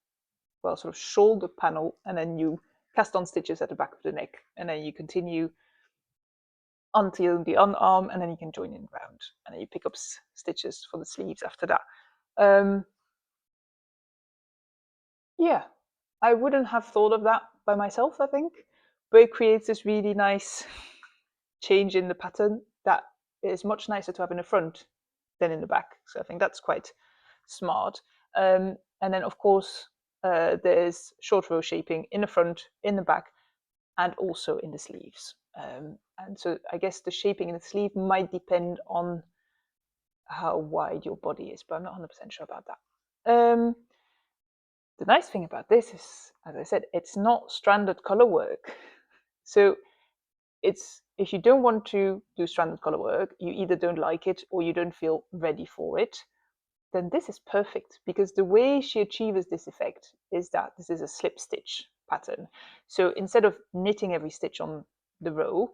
well, sort of shoulder panel, and then you cast on stitches at the back of the neck, and then you continue until the underarm, and then you can join in round, and then you pick up stitches for the sleeves after that. Yeah, I wouldn't have thought of that by myself, I think, but it creates this really nice change in the pattern that is much nicer to have in the front than in the back. So I think that's quite smart. And then, of course, there's short row shaping in the front, in the back, and also in the sleeves. And so I guess the shaping in the sleeve might depend on how wide your body is, but I'm not 100% sure about that. The nice thing about this is, as I said, it's not stranded color work. So it's, if you don't want to do stranded color work, you either don't like it or you don't feel ready for it, then this is perfect, because the way she achieves this effect is that this is a slip stitch pattern. So instead of knitting every stitch on the row,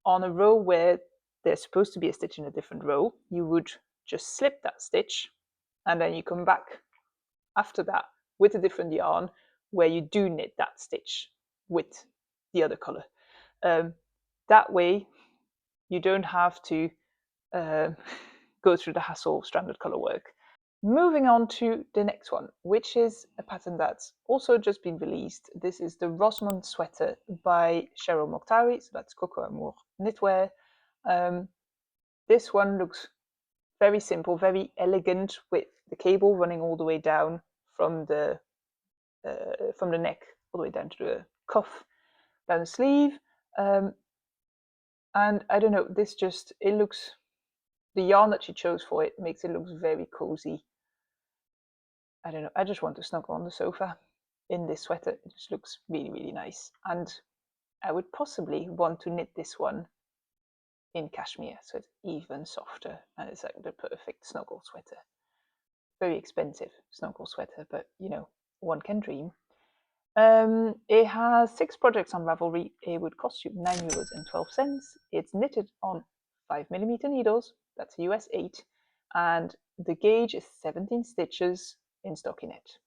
on a row where there's supposed to be a stitch in a different row, you would just slip that stitch, and then you come back after that with a different yarn where you do knit that stitch with the other color. That way you don't have to go through the hassle of stranded color work. Moving on to the next one, which is a pattern that's also just been released. This is the Rosmond Sweater by Cheryl Mokhtari, so that's Coco Amour knitwear. This one looks very simple, very elegant, with the cable running all the way down from the neck all the way down to the cuff, down the sleeve. And I don't know, this just, it looks, the yarn that she chose for it makes it look very cozy. I don't know, I just want to snuggle on the sofa in this sweater. It just looks really, really nice. And I would possibly want to knit this one in cashmere, so it's even softer, and it's like the perfect snuggle sweater. Very expensive snuggle sweater, but you know, one can dream. It has 6 projects on Ravelry. It would cost you €9.12. It's knitted on 5mm needles, that's US 8, and the gauge is 17 stitches in stockinette.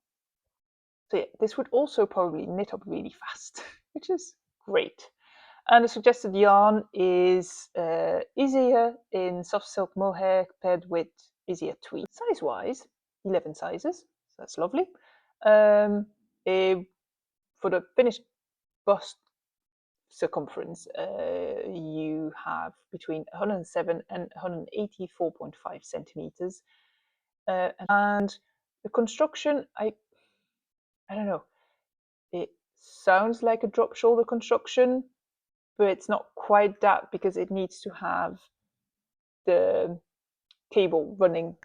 So yeah, this would also probably knit up really fast, which is great. And the suggested yarn is Ipazia in soft silk mohair paired with Ipazia tweed. Size-wise, 11 sizes, so that's lovely. For the finished bust circumference, you have between 107 and 184.5 centimeters. And the construction, I don't know, it sounds like a drop shoulder construction, but it's not quite that, because it needs to have the cable running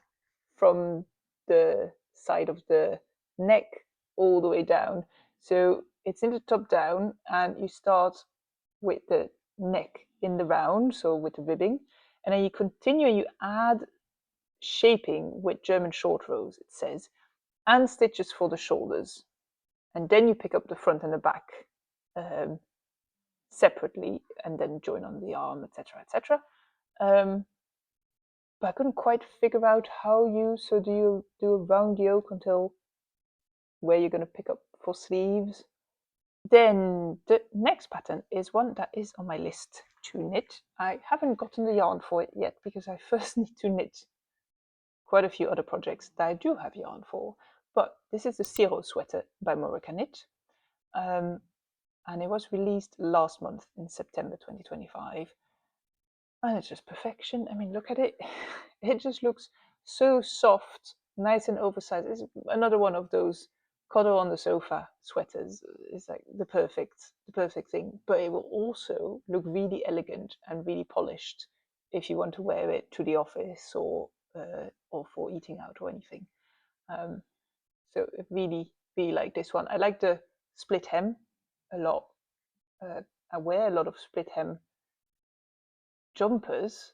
from the side of the neck all the way down. So it's in the top down, and you start with the neck in the round, so with the ribbing, and then you continue, you add shaping with German short rows, it says, and stitches for the shoulders, and then you pick up the front and the back separately, and then join on the arm, etc., etc. But I couldn't quite figure out how you, so do you do a round yoke until where you're going to pick up for sleeves? Then the next pattern is one that is on my list to knit. I haven't gotten the yarn for it yet, because I first need to knit quite a few other projects that I do have yarn for. But this is the Ciro Sweater by Morika Knit. And it was released last month in September 2025. And it's just perfection. I mean, look at it. It just looks so soft, nice and oversized. It's another one of those cuddle on the sofa sweaters. It's like the perfect thing. But it will also look really elegant and really polished if you want to wear it to the office or for eating out or anything. So I really, really like this one. I like the split hem a lot. I wear a lot of split hem jumpers,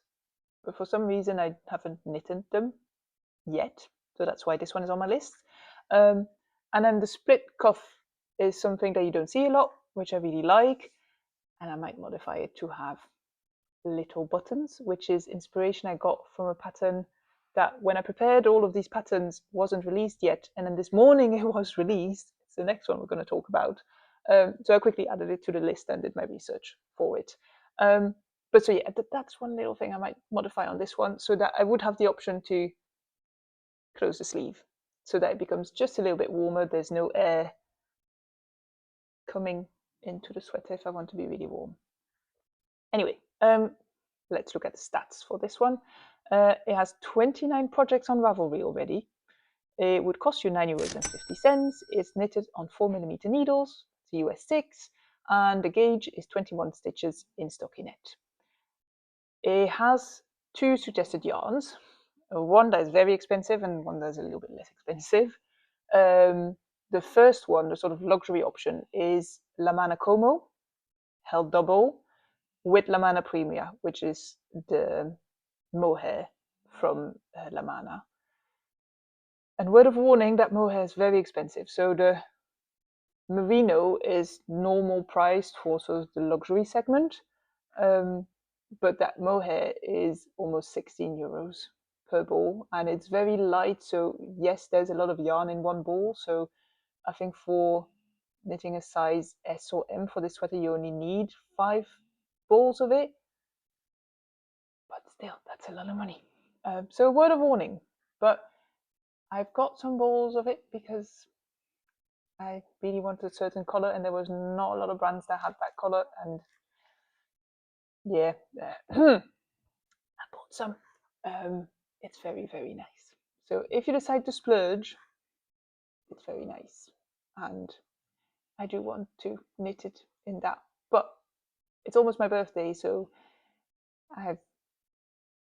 but for some reason I haven't knitted them yet, so that's why this one is on my list. And then the split cuff is something that you don't see a lot, which I really like, and I might modify it to have little buttons, which is inspiration I got from a pattern that, when I prepared all of these patterns, wasn't released yet, and then this morning it was released. It's the next one we're going to talk about. So I quickly added it to the list and did my research for it. But so yeah, that's one little thing I might modify on this one, so that I would have the option to close the sleeve so that it becomes just a little bit warmer. There's no air coming into the sweater if I want to be really warm. Anyway, let's look at the stats for this one. It has 29 projects on Ravelry already. It would cost you €9.50. It's knitted on 4mm needles, it's US 6, and the gauge is 21 stitches in stockinette. It has 2 suggested yarns, one that is very expensive and one that is a little bit less expensive. The first one, the sort of luxury option, is Laine Como, held double, with Laine Premia, which is the mohair from Laine. And word of warning, that mohair is very expensive. So the merino is normal priced for sort of the luxury segment, but that mohair is almost €16 per ball, and it's very light. So yes, there's a lot of yarn in one ball. So I think for knitting a size S or M for this sweater, you only need 5 balls of it. But still, that's a lot of money. So word of warning, but I've got some balls of it because I really wanted a certain color, and there was not a lot of brands that had that color. And yeah, I bought some. It's very, very nice. So if you decide to splurge, it's very nice, and I do want to knit it in that. But it's almost my birthday, so I've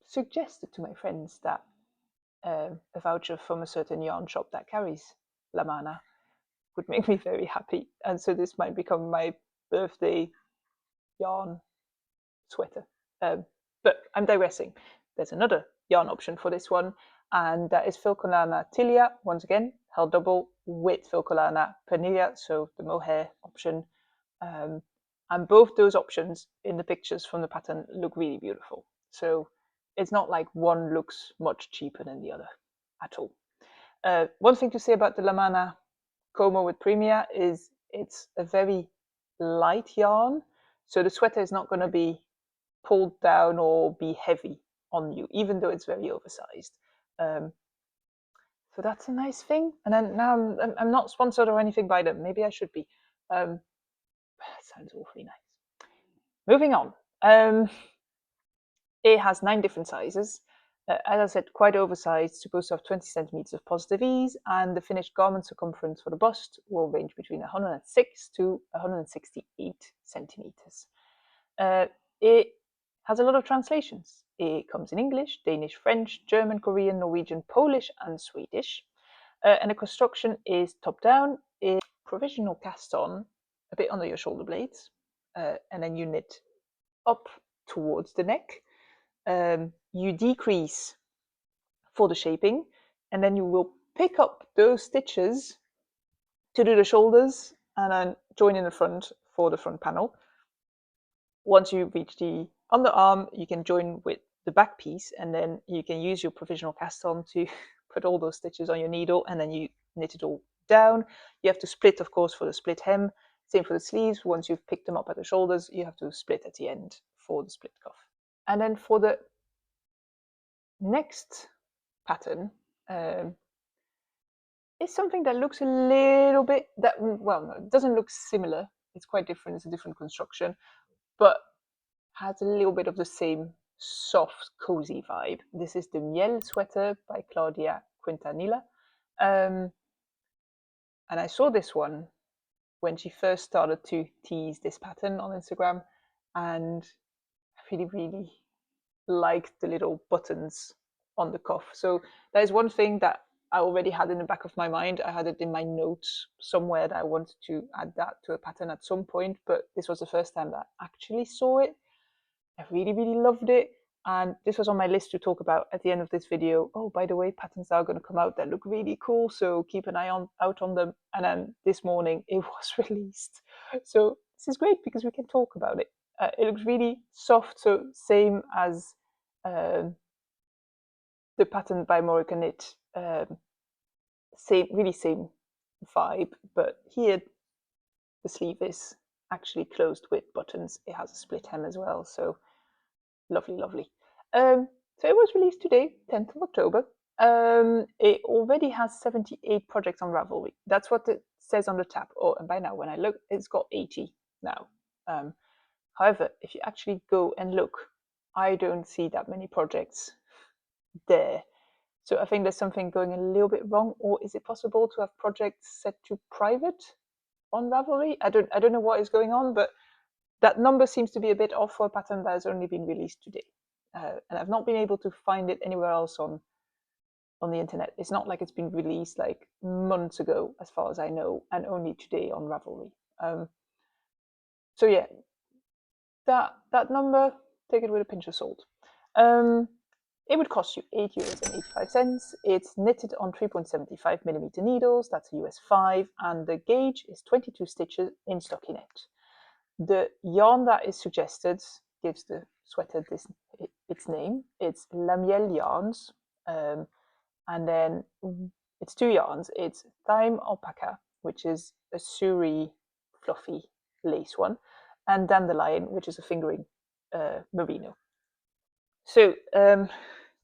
suggested to my friends that a voucher from a certain yarn shop that carries Laine would make me very happy, and so this might become my birthday yarn sweater. But I'm digressing. There's another yarn option for this one, and that is Filcolana Tilia, once again held double with Filcolana Pernilla, so the mohair option. And both those options in the pictures from the pattern look really beautiful. So it's not like one looks much cheaper than the other at all. One thing to say about the Laine Como with Premia is it's a very light yarn, so the sweater is not going to be pulled down or be heavy on you, even though it's very oversized. So that's a nice thing. And then now I'm not sponsored or anything by them. Maybe I should be. That sounds awfully nice. Moving on. It has 9 different sizes. As I said, quite oversized, supposed to have 20 centimeters of positive ease, and the finished garment circumference for the bust will range between 106 to 168 centimeters. It has a lot of translations. It comes in English, Danish, French, German, Korean, Norwegian, Polish, and Swedish. And the construction is top down, is provisional cast on, a bit under your shoulder blades, and then you knit up towards the neck. You decrease for the shaping, and then you will pick up those stitches to do the shoulders and then join in the front for the front panel. Once you reach the underarm, you can join with the back piece, and then you can use your provisional cast on to put all those stitches on your needle, and then you knit it all down. You have to split, of course, for the split hem. Same for the sleeves. Once you've picked them up at the shoulders, you have to split at the end for the split cuff. And then for the next pattern, it's something that looks a little bit, well, no, it doesn't look similar. It's quite different. It's a different construction, but has a little bit of the same soft, cozy vibe. This is the Miel Sweater by Claudia Quintanilla. And I saw this one when she first started to tease this pattern on Instagram, and I really, really liked the little buttons on the cuff. So that is one thing that I already had in the back of my mind. I had it in my notes somewhere that I wanted to add that to a pattern at some point, but this was the first time that I actually saw it. I really, really loved it, and this was on my list to talk about at the end of this video. Oh, by the way, patterns are going to come out that look really cool, so keep an eye out on them. And then this morning it was released, so this is great because we can talk about it. It looks really soft, so same as the pattern by Morika Knit, really same vibe, but here the sleeve is actually closed with buttons. It has a split hem as well, so Lovely, lovely. So it was released today, 10th of October. It already has 78 projects on Ravelry. That's what it says on the tab. Oh, and by now, when I look, it's got 80 now. However, if you actually go and look, I don't see that many projects there. So I think there's something going a little bit wrong. Or is it possible to have projects set to private on Ravelry? I don't know what is going on, but that number seems to be a bit off for a pattern that has only been released today. And I've not been able to find it anywhere else on the internet. It's not like it's been released like months ago, as far as I know, and only today on Ravelry. So yeah, that number, take it with a pinch of salt. It would cost you €8.85. It's knitted on 3.75mm needles, that's a US 5, and the gauge is 22 stitches in stockinette. The yarn that is suggested gives the sweater its name. It's La Miel yarns, and then it's two yarns. It's Thyme Alpaca, which is a suri fluffy lace one, and Dandelion, which is a fingering merino. So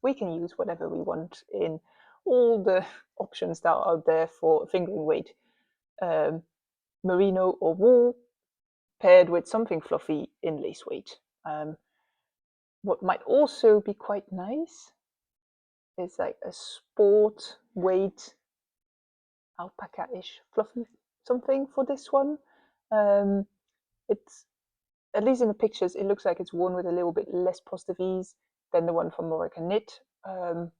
we can use whatever we want in all the options that are out there for fingering weight. Merino or wool paired with something fluffy in lace weight. What might also be quite nice is like a sport weight alpaca-ish fluffy something for this one. It's, at least in the pictures, it looks like it's worn with a little bit less positive ease than the one from Moroccan Knit. And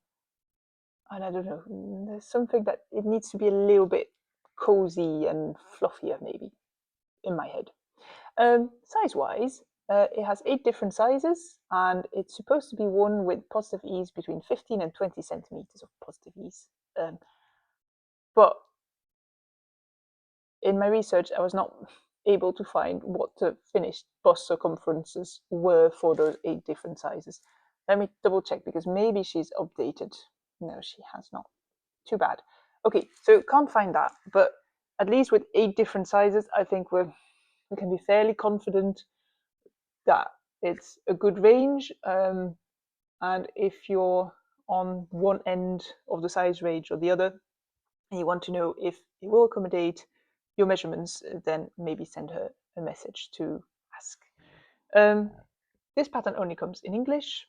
I don't know, there's something that it needs to be a little bit cozy and fluffier, maybe, in my head. Size-wise, it has 8 different sizes, and it's supposed to be worn with positive ease between 15 and 20 centimeters of positive ease. But in my research, I was not able to find what the finished bust circumferences were for those 8 different sizes. Let me double check, because maybe she's updated. No, she has not. Too bad. Okay, so can't find that, but at least with 8 different sizes, I think we can be fairly confident that it's a good range. And if you're on one end of the size range or the other, and you want to know if it will accommodate your measurements, then maybe send her a message to ask. This pattern only comes in English.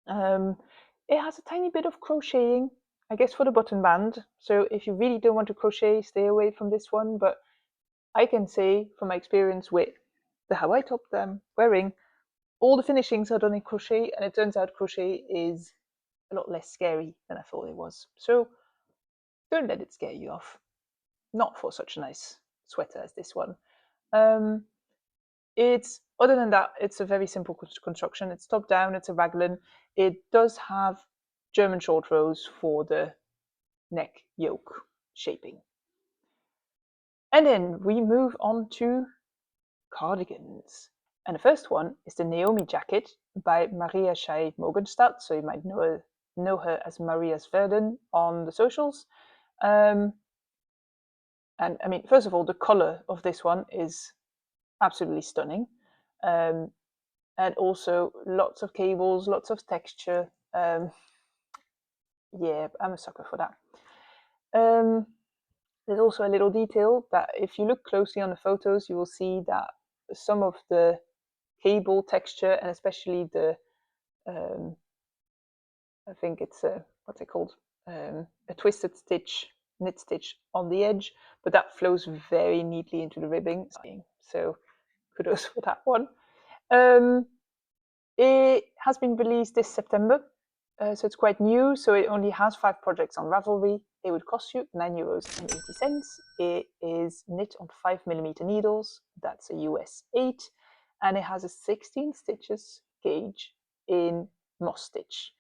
It has a tiny bit of crocheting, I guess, for the button band. So if you really don't want to crochet, stay away from this one. But I can say from my experience with the Hawaii top that I'm wearing, all the finishings are done in crochet, and it turns out crochet is a lot less scary than I thought it was. So don't let it scare you off. Not for such a nice sweater as this one. It's, other than that, it's a very simple construction. It's top down, it's a raglan. It does have German short rows for the neck yoke shaping. And then we move on to cardigans. And the first one is the Naomi Jacket by Maria Schei Mogenstadt. So you might know her as Maria's Verden on the socials. And I mean, first of all, the color of this one is absolutely stunning. And also lots of cables, lots of texture. Yeah, I'm a sucker for that. There's also a little detail that if you look closely on the photos, you will see that some of the cable texture, and especially the, I think it's what's it called? A twisted stitch, knit stitch on the edge, but that flows very neatly into the ribbing. So kudos for that one. It has been released this September, so it's quite new. So it only has 5 projects on Ravelry. It would cost you €9.80. It is knit on 5mm needles. That's a US 8, and it has a 16 stitches gauge in moss stitch.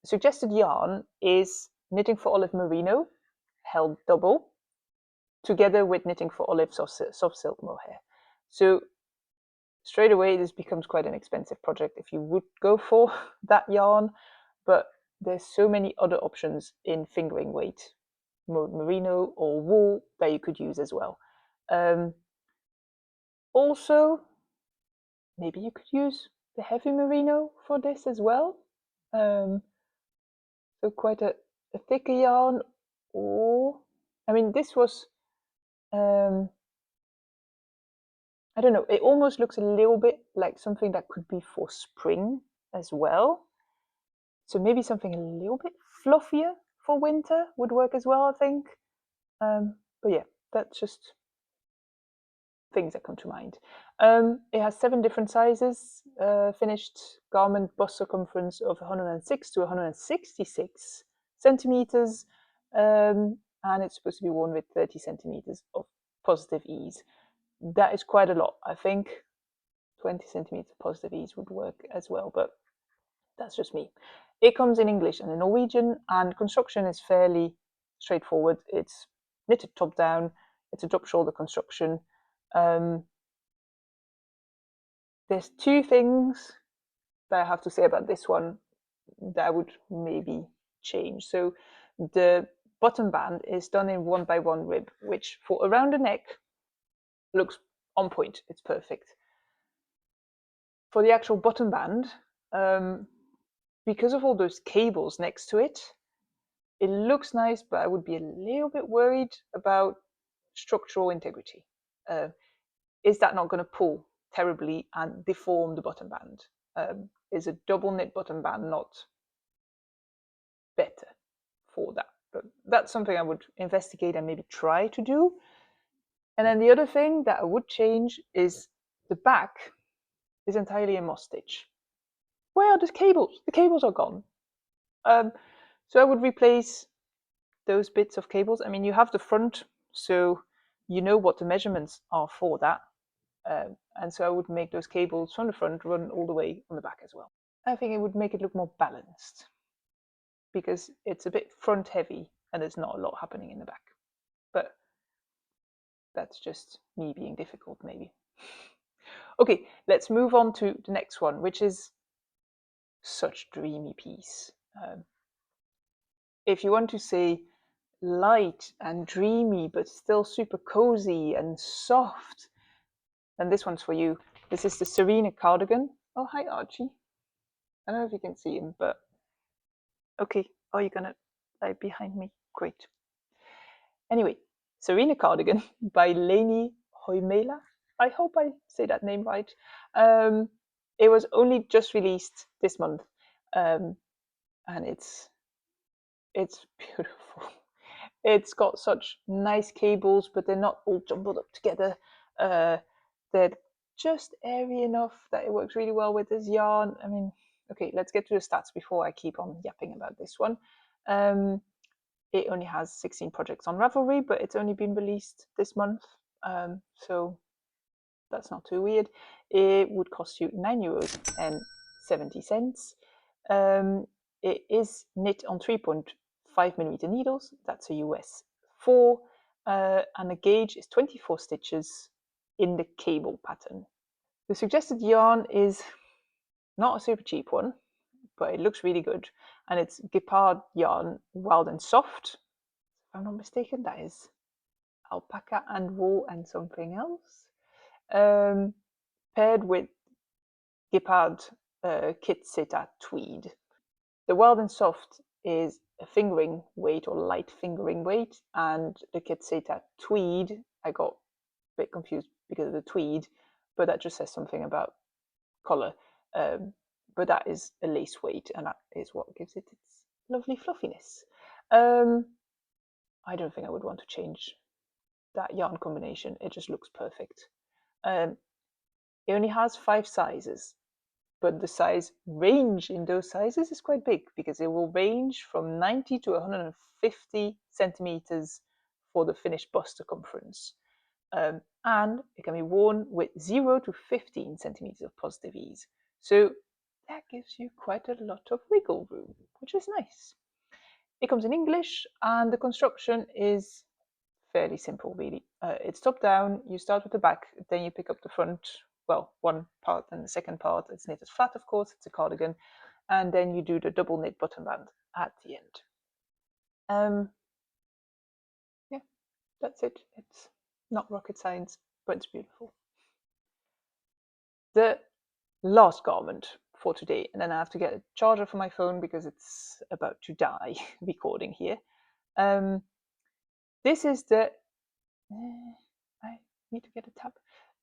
Suggested yarn is Knitting for Olive Merino, held double, together with Knitting for Olive soft silk mohair. So straight away, this becomes quite an expensive project if you would go for that yarn, but there's so many other options in fingering weight, merino or wool, that you could use as well. Also, maybe you could use the heavy merino for this as well. So quite a thicker yarn, or I mean, this was I don't know. It almost looks a little bit like something that could be for spring as well. So maybe something a little bit fluffier for winter would work as well, I think. But yeah, that's just things that come to mind. It has 7 different sizes, finished garment bust circumference of 106 to 166 centimeters, and it's supposed to be worn with 30 centimeters of positive ease. That is quite a lot. I think 20 centimeters positive ease would work as well, but that's just me. It comes in English and in Norwegian, and construction is fairly straightforward. It's knitted top down. It's a drop shoulder construction. There's 2 things that I have to say about this one that I would maybe change. So the bottom band is done in 1x1 rib, which for around the neck looks on point. It's perfect. For the actual bottom band, because of all those cables next to it, it looks nice, but I would be a little bit worried about structural integrity. Is that not going to pull terribly and deform the bottom band? Is a double knit bottom band not better for that? But that's something I would investigate and maybe try to do. And then the other thing that I would change is the back is entirely a moss stitch. Where are the cables? The cables are gone. So I would replace those bits of cables. I mean, you have the front, so you know what the measurements are for that. And so I would make those cables from the front run all the way on the back as well. I think it would make it look more balanced because it's a bit front heavy and there's not a lot happening in the back. But that's just me being difficult, maybe. Okay, let's move on to the next one, which is such a dreamy piece. If you want to say light and dreamy, but still super cozy and soft, then this one's for you. This is the Serene Cardigan. Oh, hi, Archie. I don't know if you can see him, but okay. Oh, you're gonna lie behind me. Great. Anyway, Serene Cardigan by Laine Hoimela. I hope I say that name right. It was only just released this month, and it's beautiful. It's got such nice cables, but they're not all jumbled up together. They're just airy enough that it works really well with this yarn. I mean, okay, let's get to the stats before I keep on yapping about this one. It only has 16 projects on Ravelry, but it's only been released this month, so that's not too weird. It would cost you €9.70. It is knit on 3.5mm needles. That's a US 4, and the gauge is 24 stitches in the cable pattern. The suggested yarn is not a super cheap one, but it looks really good, and it's Gepard yarn, wild and soft. If I'm not mistaken, that is alpaca and wool and something else, paired with Gepard Kit Seta tweed. The wild and soft is a fingering weight or light fingering weight, and the Kit Seta tweed, I got a bit confused because of the tweed, but that just says something about color. But that is a lace weight, and that is what gives it its lovely fluffiness. I don't think I would want to change that yarn combination. It just looks perfect. It only has 5 sizes, but the size range in those sizes is quite big because it will range from 90 to 150 centimeters for the finished bust circumference. And it can be worn with 0 to 15 centimeters of positive ease. So that gives you quite a lot of wiggle room, which is nice. It comes in English, and the construction is fairly simple, really. It's top down. You start with the back, then you pick up the front. Well, one part, and the second part it's knitted flat, of course. It's a cardigan, and then you do the double knit bottom band at the end. Yeah, that's it. It's not rocket science, but it's beautiful. The last garment for today, and then I have to get a charger for my phone because it's about to die recording here. This is the I need to get a tab.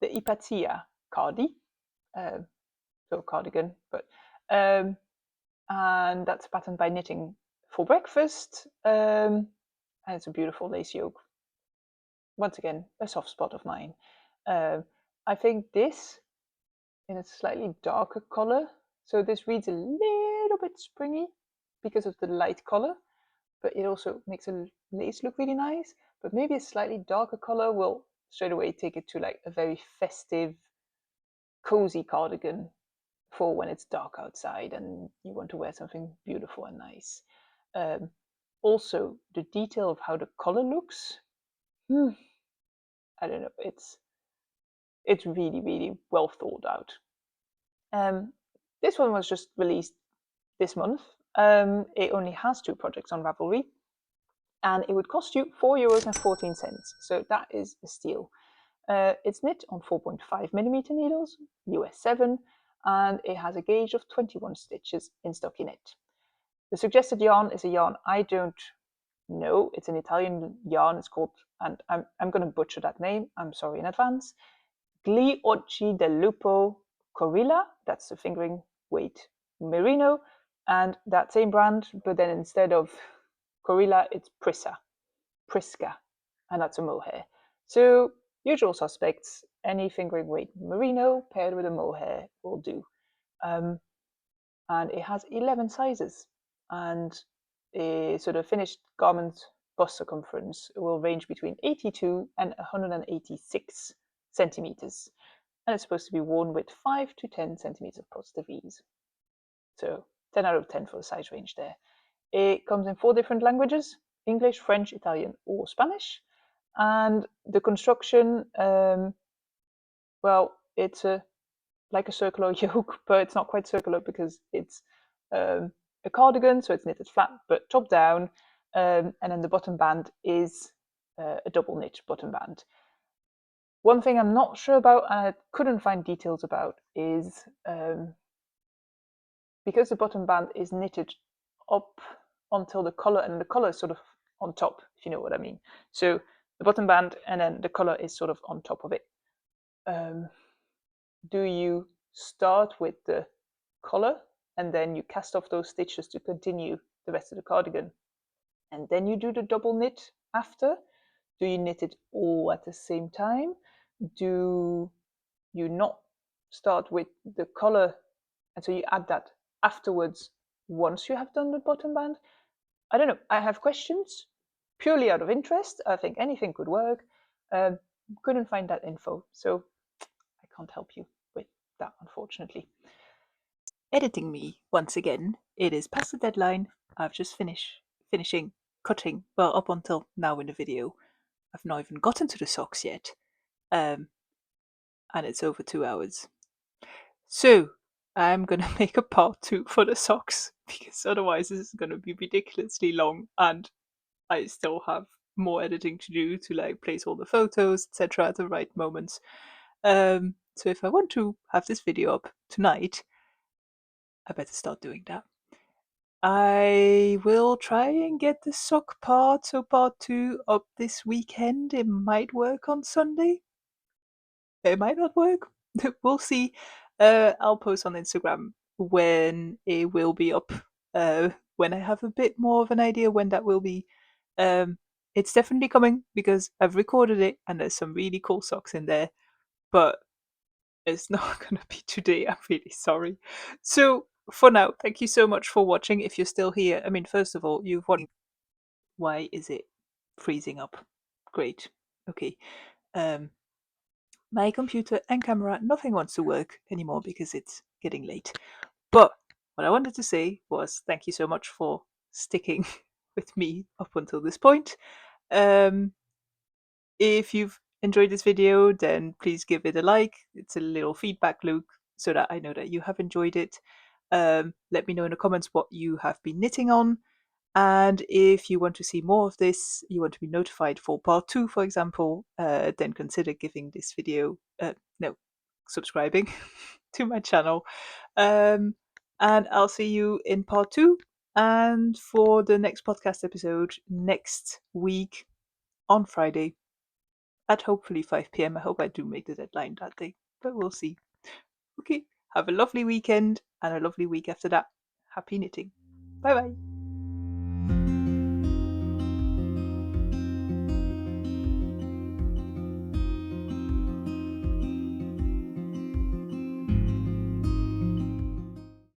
The Ipazia Cardi, so cardigan, but and that's patterned by Knitting for Breakfast, and it's a beautiful lace yoke. Once again, a soft spot of mine. I think this in a slightly darker color, so this reads a little bit springy because of the light color, but it also makes a lace look really nice. But maybe a slightly darker color will straight away take it to like a very festive, cozy cardigan for when it's dark outside and you want to wear something beautiful and nice. Also, the detail of how the color looks, I don't know, it's really, really well thought out. This one was just released this month. It only has 2 projects on Ravelry, and it would cost you €4.14, so that is a steal. It's knit on 4.5mm needles, US 7, and it has a gauge of 21 stitches in stockinette. The suggested yarn is a yarn I don't know. It's an Italian yarn. It's called, and I'm going to butcher that name, I'm sorry in advance, Gli Occhi del Lupo Corilla. That's the fingering weight merino, and that same brand, but then instead of Corilla, it's Prisca, and that's a mohair. So usual suspects, any fingering weight merino paired with a mohair will do. And it has 11 sizes, and a sort of finished garment bust circumference will range between 82 and 186 centimeters, and it's supposed to be worn with 5 to 10 centimeters of positive ease. So 10 out of 10 for the size range there. It comes in 4 different languages: English, French, Italian, or Spanish. And the construction, well, it's like a circular yoke, but it's not quite circular because it's a cardigan, so it's knitted flat but top down, and then the bottom band is a double knit bottom band. One thing I'm not sure about, and I couldn't find details about, is because the bottom band is knitted up until the collar, and the collar is sort of on top, if you know what I mean. So the bottom band and then the collar is sort of on top of it. Do you start with the collar and then you cast off those stitches to continue the rest of the cardigan, and then you do the double knit after? Do you knit it all at the same time? Do you not start with the collar and so you add that afterwards once you have done the bottom band? I don't know. I have questions purely out of interest. I think anything could work. Couldn't find that info, so I can't help you with that, unfortunately. Editing me once again. It is past the deadline. I've just finishing cutting. Well, up until now in the video, I've not even gotten to the socks yet, and it's over 2 hours. So I'm gonna make a part 2 for the socks because otherwise this is gonna be ridiculously long, and I still have more editing to do to like place all the photos, etc. at the right moments. So if I want to have this video up tonight, I better start doing that. I will try and get the sock part, so part 2, up this weekend. It might work on Sunday. It might not work. We'll see. I'll post on Instagram when it will be up, when I have a bit more of an idea when that will be. It's definitely coming because I've recorded it and there's some really cool socks in there, but it's not going to be today. I'm really sorry. So for now, thank you so much for watching. If you're still here, I mean, first of all, you've watched. Why is it freezing up? Great. Okay. My computer and camera, nothing wants to work anymore because it's getting late. But what I wanted to say was thank you so much for sticking with me up until this point. If you've enjoyed this video, then please give it a like. It's a little feedback loop so that I know that you have enjoyed it. Let me know in the comments what you have been knitting on. And if you want to see more of this, you want to be notified for part 2, for example, then consider giving this video, no, subscribing to my channel. And I'll see you in part 2 and for the next podcast episode next week on Friday at hopefully 5 p.m. I hope I do make the deadline that day, but we'll see. Okay, have a lovely weekend and a lovely week after that. Happy knitting. Bye bye.